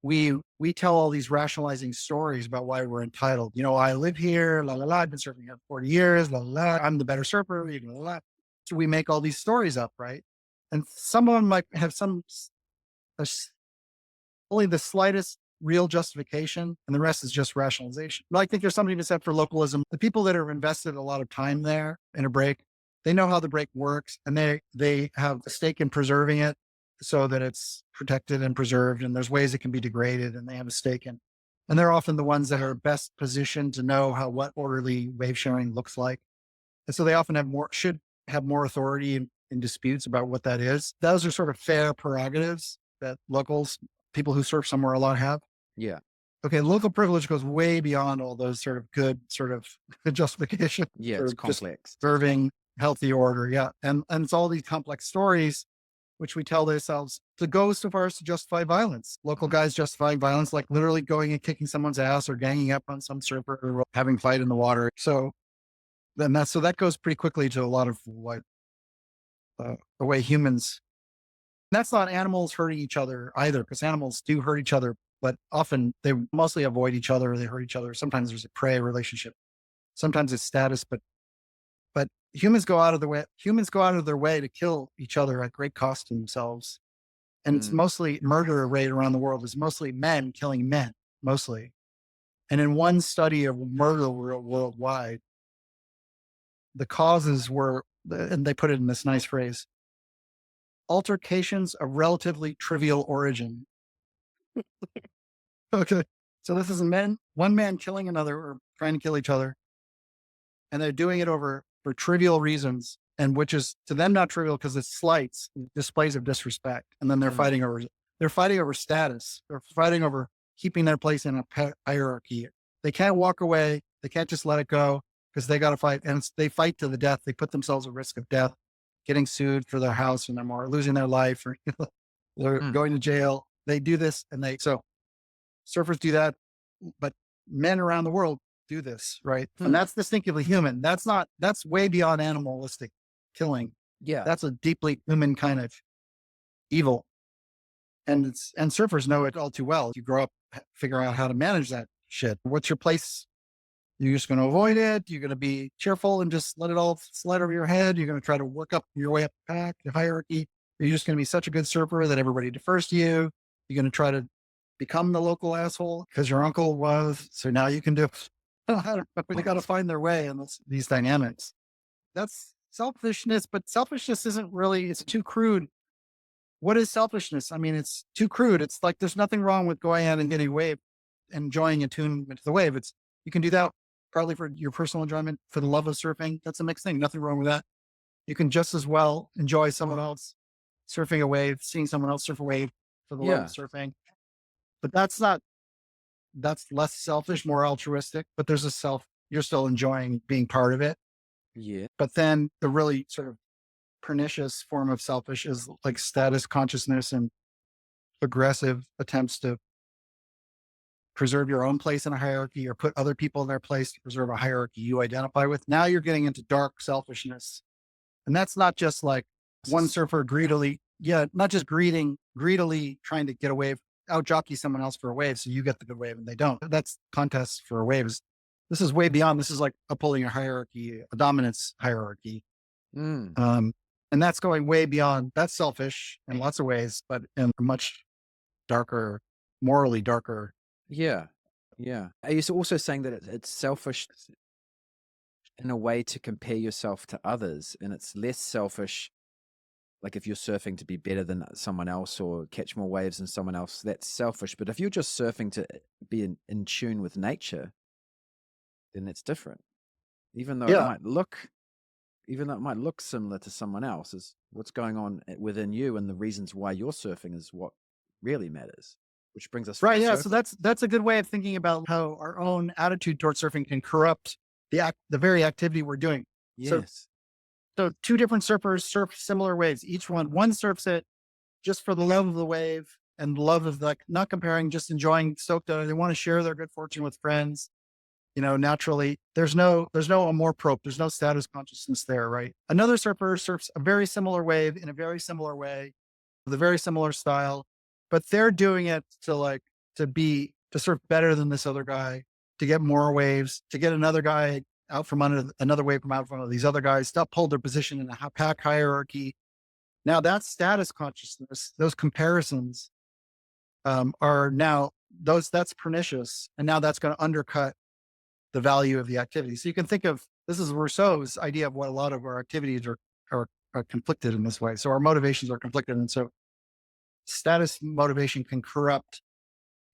[SPEAKER 1] we tell all these rationalizing stories about why we're entitled. I live here, la la la. I've been surfing here for 40 years, la la la. I'm the better surfer, la la la. So we make all these stories up, right? And some of them might have only the slightest real justification, and the rest is just rationalization. But I think there's something to be said for localism. The people that have invested a lot of time there in a break, they know how the break works, and they have a stake in preserving it so that it's protected and preserved. And there's ways it can be degraded, and they have a stake in. And they're often the ones that are best positioned to know what orderly wave sharing looks like. And so they often have have more authority in disputes about what that is. Those are sort of fair prerogatives that locals, people who surf somewhere a lot have.
[SPEAKER 2] Yeah.
[SPEAKER 1] Okay, local privilege goes way beyond all those sort of good sort of justification
[SPEAKER 2] Yeah, it's
[SPEAKER 1] for just
[SPEAKER 2] complex.
[SPEAKER 1] serving healthy order. Yeah. And it's all these complex stories which we tell ourselves to go so far as to justify violence. Local guys justifying violence, like literally going and kicking someone's ass or ganging up on some surfer or having fight in the water. So that goes pretty quickly to a lot of what the way humans. That's not animals hurting each other either, because animals do hurt each other, but often they mostly avoid each other. They hurt each other. Sometimes there's a prey relationship. Sometimes it's status, but humans go out of the way. Humans go out of their way to kill each other at great cost to themselves. And it's
[SPEAKER 2] Mm,
[SPEAKER 1] mostly murder rate around the world is mostly men killing men, mostly. And in one study of murder worldwide, the causes were, and they put it in this nice phrase, altercations of relatively trivial origin. Okay. So this is one man killing another or trying to kill each other. And they're doing it for trivial reasons. And which is to them not trivial because it's slights, displays of disrespect. And then
[SPEAKER 2] mm,
[SPEAKER 1] they're fighting over status. They're fighting over keeping their place in a hierarchy. They can't walk away. They can't just let it go because they got to fight. And they fight to the death. They put themselves at risk of death, getting sued for their house and more, losing their life, or they're
[SPEAKER 2] mm,
[SPEAKER 1] going to jail. They do this so surfers do that, but men around the world do this, right? And
[SPEAKER 2] mm.
[SPEAKER 1] that's distinctively human. That's way beyond animalistic killing.
[SPEAKER 2] Yeah.
[SPEAKER 1] That's a deeply human kind of evil. And surfers know it all too well. You grow up, figure out how to manage that shit. What's your place? You're just going to avoid it. You're going to be cheerful and just let it all slide over your head. You're going to try to work up your way up the pack, the hierarchy. You're just going to be such a good surfer that everybody defers to you. You're going to try to become the local asshole because your uncle was. So now you can do. I don't know, but they got to find their way in these dynamics. That's selfishness, but selfishness isn't really. It's too crude. What is selfishness? I mean, it's too crude. It's like there's nothing wrong with going out and getting a wave, enjoying attunement to the wave. You can do that partly for your personal enjoyment, for the love of surfing. That's a mixed thing. Nothing wrong with that. You can just as well enjoy someone else surfing a wave, seeing someone else surf a wave for the love of
[SPEAKER 2] Yeah.
[SPEAKER 1] surfing. But that's less selfish, more altruistic. But there's a you're still enjoying being part of it.
[SPEAKER 2] Yeah.
[SPEAKER 1] But then the really sort of pernicious form of selfish is like status consciousness and aggressive attempts to preserve your own place in a hierarchy or put other people in their place to preserve a hierarchy you identify with. Now you're getting into dark selfishness. And that's not just like one surfer greedily, not just greedily trying to get away, out jockey someone else for a wave so you get the good wave and they don't. That's contests for waves. This is way beyond. This is like upholding a hierarchy, a dominance hierarchy.
[SPEAKER 2] Mm.
[SPEAKER 1] Um, and that's going way beyond. That's selfish in lots of ways, but in a much darker, morally darker.
[SPEAKER 2] Yeah. Yeah. Are you also saying that it's selfish in a way to compare yourself to others, and it's less selfish, like if you're surfing to be better than someone else or catch more waves than someone else, that's selfish. But if you're just surfing to be in tune with nature, then it's different. Even though it
[SPEAKER 1] Yeah.
[SPEAKER 2] might look even though it might look similar to someone else, is what's going on within you, and the reasons why you're surfing is what really matters. Which brings us full
[SPEAKER 1] Right. Yeah. So
[SPEAKER 2] circle.
[SPEAKER 1] that's a good way of thinking about how our own attitude towards surfing can corrupt the very activity we're doing. So
[SPEAKER 2] Yes.
[SPEAKER 1] two different surfers surf similar waves. One surfs it just for the love of the wave and the love of like not comparing, just enjoying, stoked on it. They want to share their good fortune with friends. Naturally, there's no amour propre. There's no status consciousness there, right? Another surfer surfs a very similar wave in a very similar way, with a very similar style, but they're doing it to surf better than this other guy, to get more waves, to get another guy out from under another wave from out from under these other guys, to uphold their position in a pack hierarchy. Now that's status consciousness. Those comparisons are now that's pernicious, and now that's going to undercut the value of the activity. So you can think of this is Rousseau's idea of what a lot of our activities are conflicted in this way. So our motivations are conflicted, and so status motivation can corrupt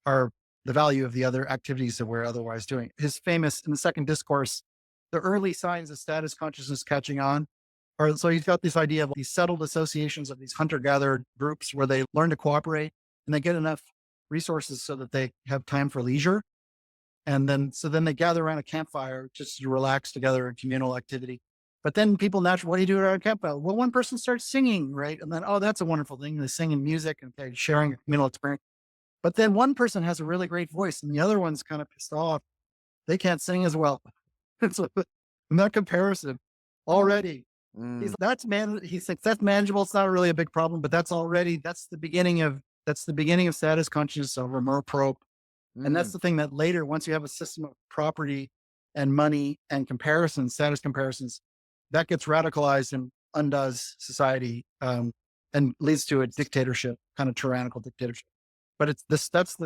[SPEAKER 1] our the value of the other activities that we're otherwise doing. His famous in the second discourse, the early signs of status consciousness catching on Or so he's got this idea of these settled associations of these hunter-gatherer groups where they learn to cooperate and they get enough resources so that they have time for leisure. And then they gather around a campfire just to relax together in communal activity. But then people naturally, what do you do around a campfire? Well, one person starts singing, right? And then, oh, that's a wonderful thing. They sing in music and they're sharing a communal experience. But then one person has a really great voice and the other one's kind of pissed off. They can't sing as well. So in that comparison, already
[SPEAKER 2] Mm,
[SPEAKER 1] he thinks that's manageable. It's not really a big problem, but that's the beginning of status consciousness over merprobe. And that's
[SPEAKER 2] mm,
[SPEAKER 1] the thing that later, once you have a system of property and money and comparisons, status comparisons, that gets radicalized and undoes society, and leads to a dictatorship, kind of tyrannical dictatorship. But it starts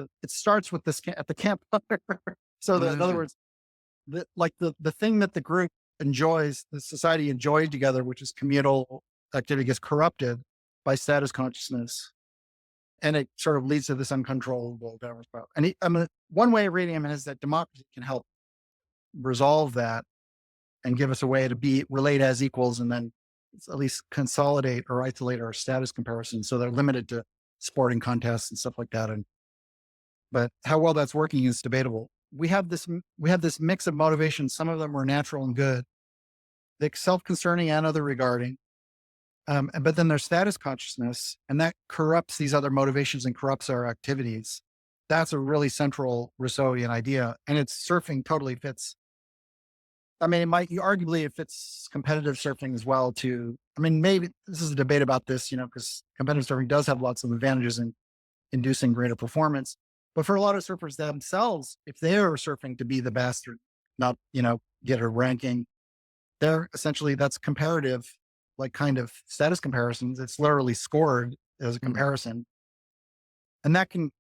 [SPEAKER 1] with at the campfire. So that, in other
[SPEAKER 2] mm.
[SPEAKER 1] words, the thing that the group enjoys, the society enjoys together, which is communal activity, gets corrupted by status consciousness, and it sort of leads to this uncontrollable governance power. And one way of reading him is that democracy can help resolve that and give us a way to be relate as equals, and then at least consolidate or isolate our status comparisons so they're limited to sporting contests and stuff like that. And but how well that's working is debatable. We have this mix of motivations. Some of them are natural and good, the self-concerning and other regarding. But then there's status consciousness, and that corrupts these other motivations and corrupts our activities. That's a really central Rousseauian idea, and it's surfing totally fits. I mean, arguably it fits competitive surfing as well. Too. I mean, maybe this is a debate about this, because competitive surfing does have lots of advantages in inducing greater performance. But for a lot of surfers themselves, if they are surfing to be the best or not, get a ranking, they're essentially that's comparative, like kind of status comparisons. It's literally scored as a
[SPEAKER 2] Mm.
[SPEAKER 1] comparison. And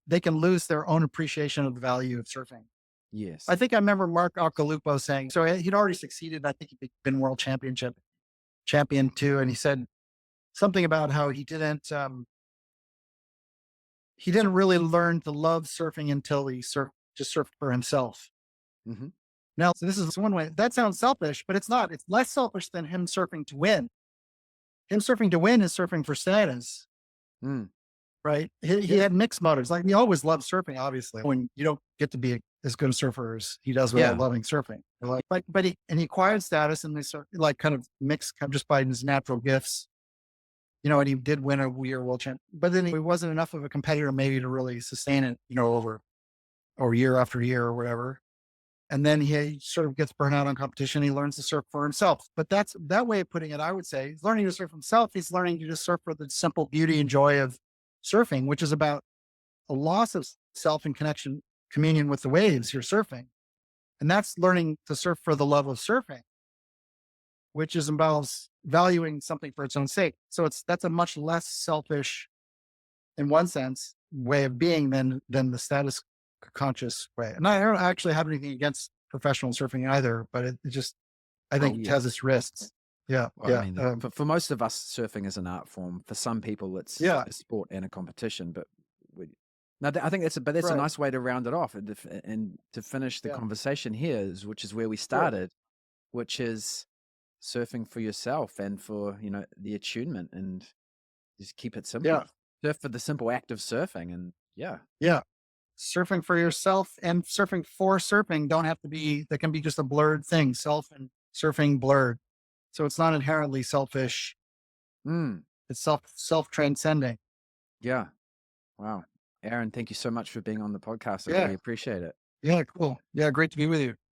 [SPEAKER 1] they can lose their own appreciation of the value of surfing. I
[SPEAKER 2] Yes.
[SPEAKER 1] think I remember Mark Alcalupo saying, so he'd already succeeded. I think he'd been world champion too. And he said something about how he didn't really learn to love surfing until he just surfed for himself.
[SPEAKER 2] Mhm.
[SPEAKER 1] Now, so this is one way that sounds selfish, but it's not. It's less selfish than him surfing to win. Him surfing to win is surfing for status,
[SPEAKER 2] Mm.
[SPEAKER 1] right? He
[SPEAKER 2] Yeah.
[SPEAKER 1] had mixed motives. Like he always loved surfing, obviously. When you don't get to be as good a surfer as he does without
[SPEAKER 2] Yeah.
[SPEAKER 1] loving surfing. He acquired status and they sort like kind of mixed just by his natural gifts. And he did win a year world champ, but then he wasn't enough of a competitor maybe to really sustain it, over or year after year or whatever. And then he sort of gets burnt out on competition. He learns to surf for himself. But that's that way of putting it, I would say. He's learning to surf himself. He's learning to just surf for the simple beauty and joy of surfing, which is about a loss of self and communion with the waves you're surfing. And that's learning to surf for the love of surfing, which involves valuing something for its own sake. So that's a much less selfish, in one sense, way of being than the status conscious way. And I don't actually have anything against professional surfing either, but it just I
[SPEAKER 2] Oh,
[SPEAKER 1] think it has
[SPEAKER 2] yes.
[SPEAKER 1] its risks. Yeah,
[SPEAKER 2] Well, I
[SPEAKER 1] yeah,
[SPEAKER 2] mean, for most of us, surfing is an art form. For some people, it's
[SPEAKER 1] yeah,
[SPEAKER 2] a sport and a competition. But we, no, I think that's a
[SPEAKER 1] right,
[SPEAKER 2] nice way to round it off, and to finish the
[SPEAKER 1] yeah,
[SPEAKER 2] conversation here, which is where we
[SPEAKER 1] sure,
[SPEAKER 2] started, which is surfing for yourself and for the attunement, and just keep it
[SPEAKER 1] yeah,
[SPEAKER 2] simple. Surf for the simple act of surfing, and yeah,
[SPEAKER 1] yeah. Surfing for yourself and surfing for surfing don't have to be. That can be just a blurred thing. Self and surfing blurred, so it's not inherently selfish.
[SPEAKER 2] mm,
[SPEAKER 1] It's self transcending.
[SPEAKER 2] yeah, wow, Aaron, thank you so much for being on the podcast. I
[SPEAKER 1] Yeah,
[SPEAKER 2] really appreciate it.
[SPEAKER 1] yeah, cool. Yeah, great to be with you.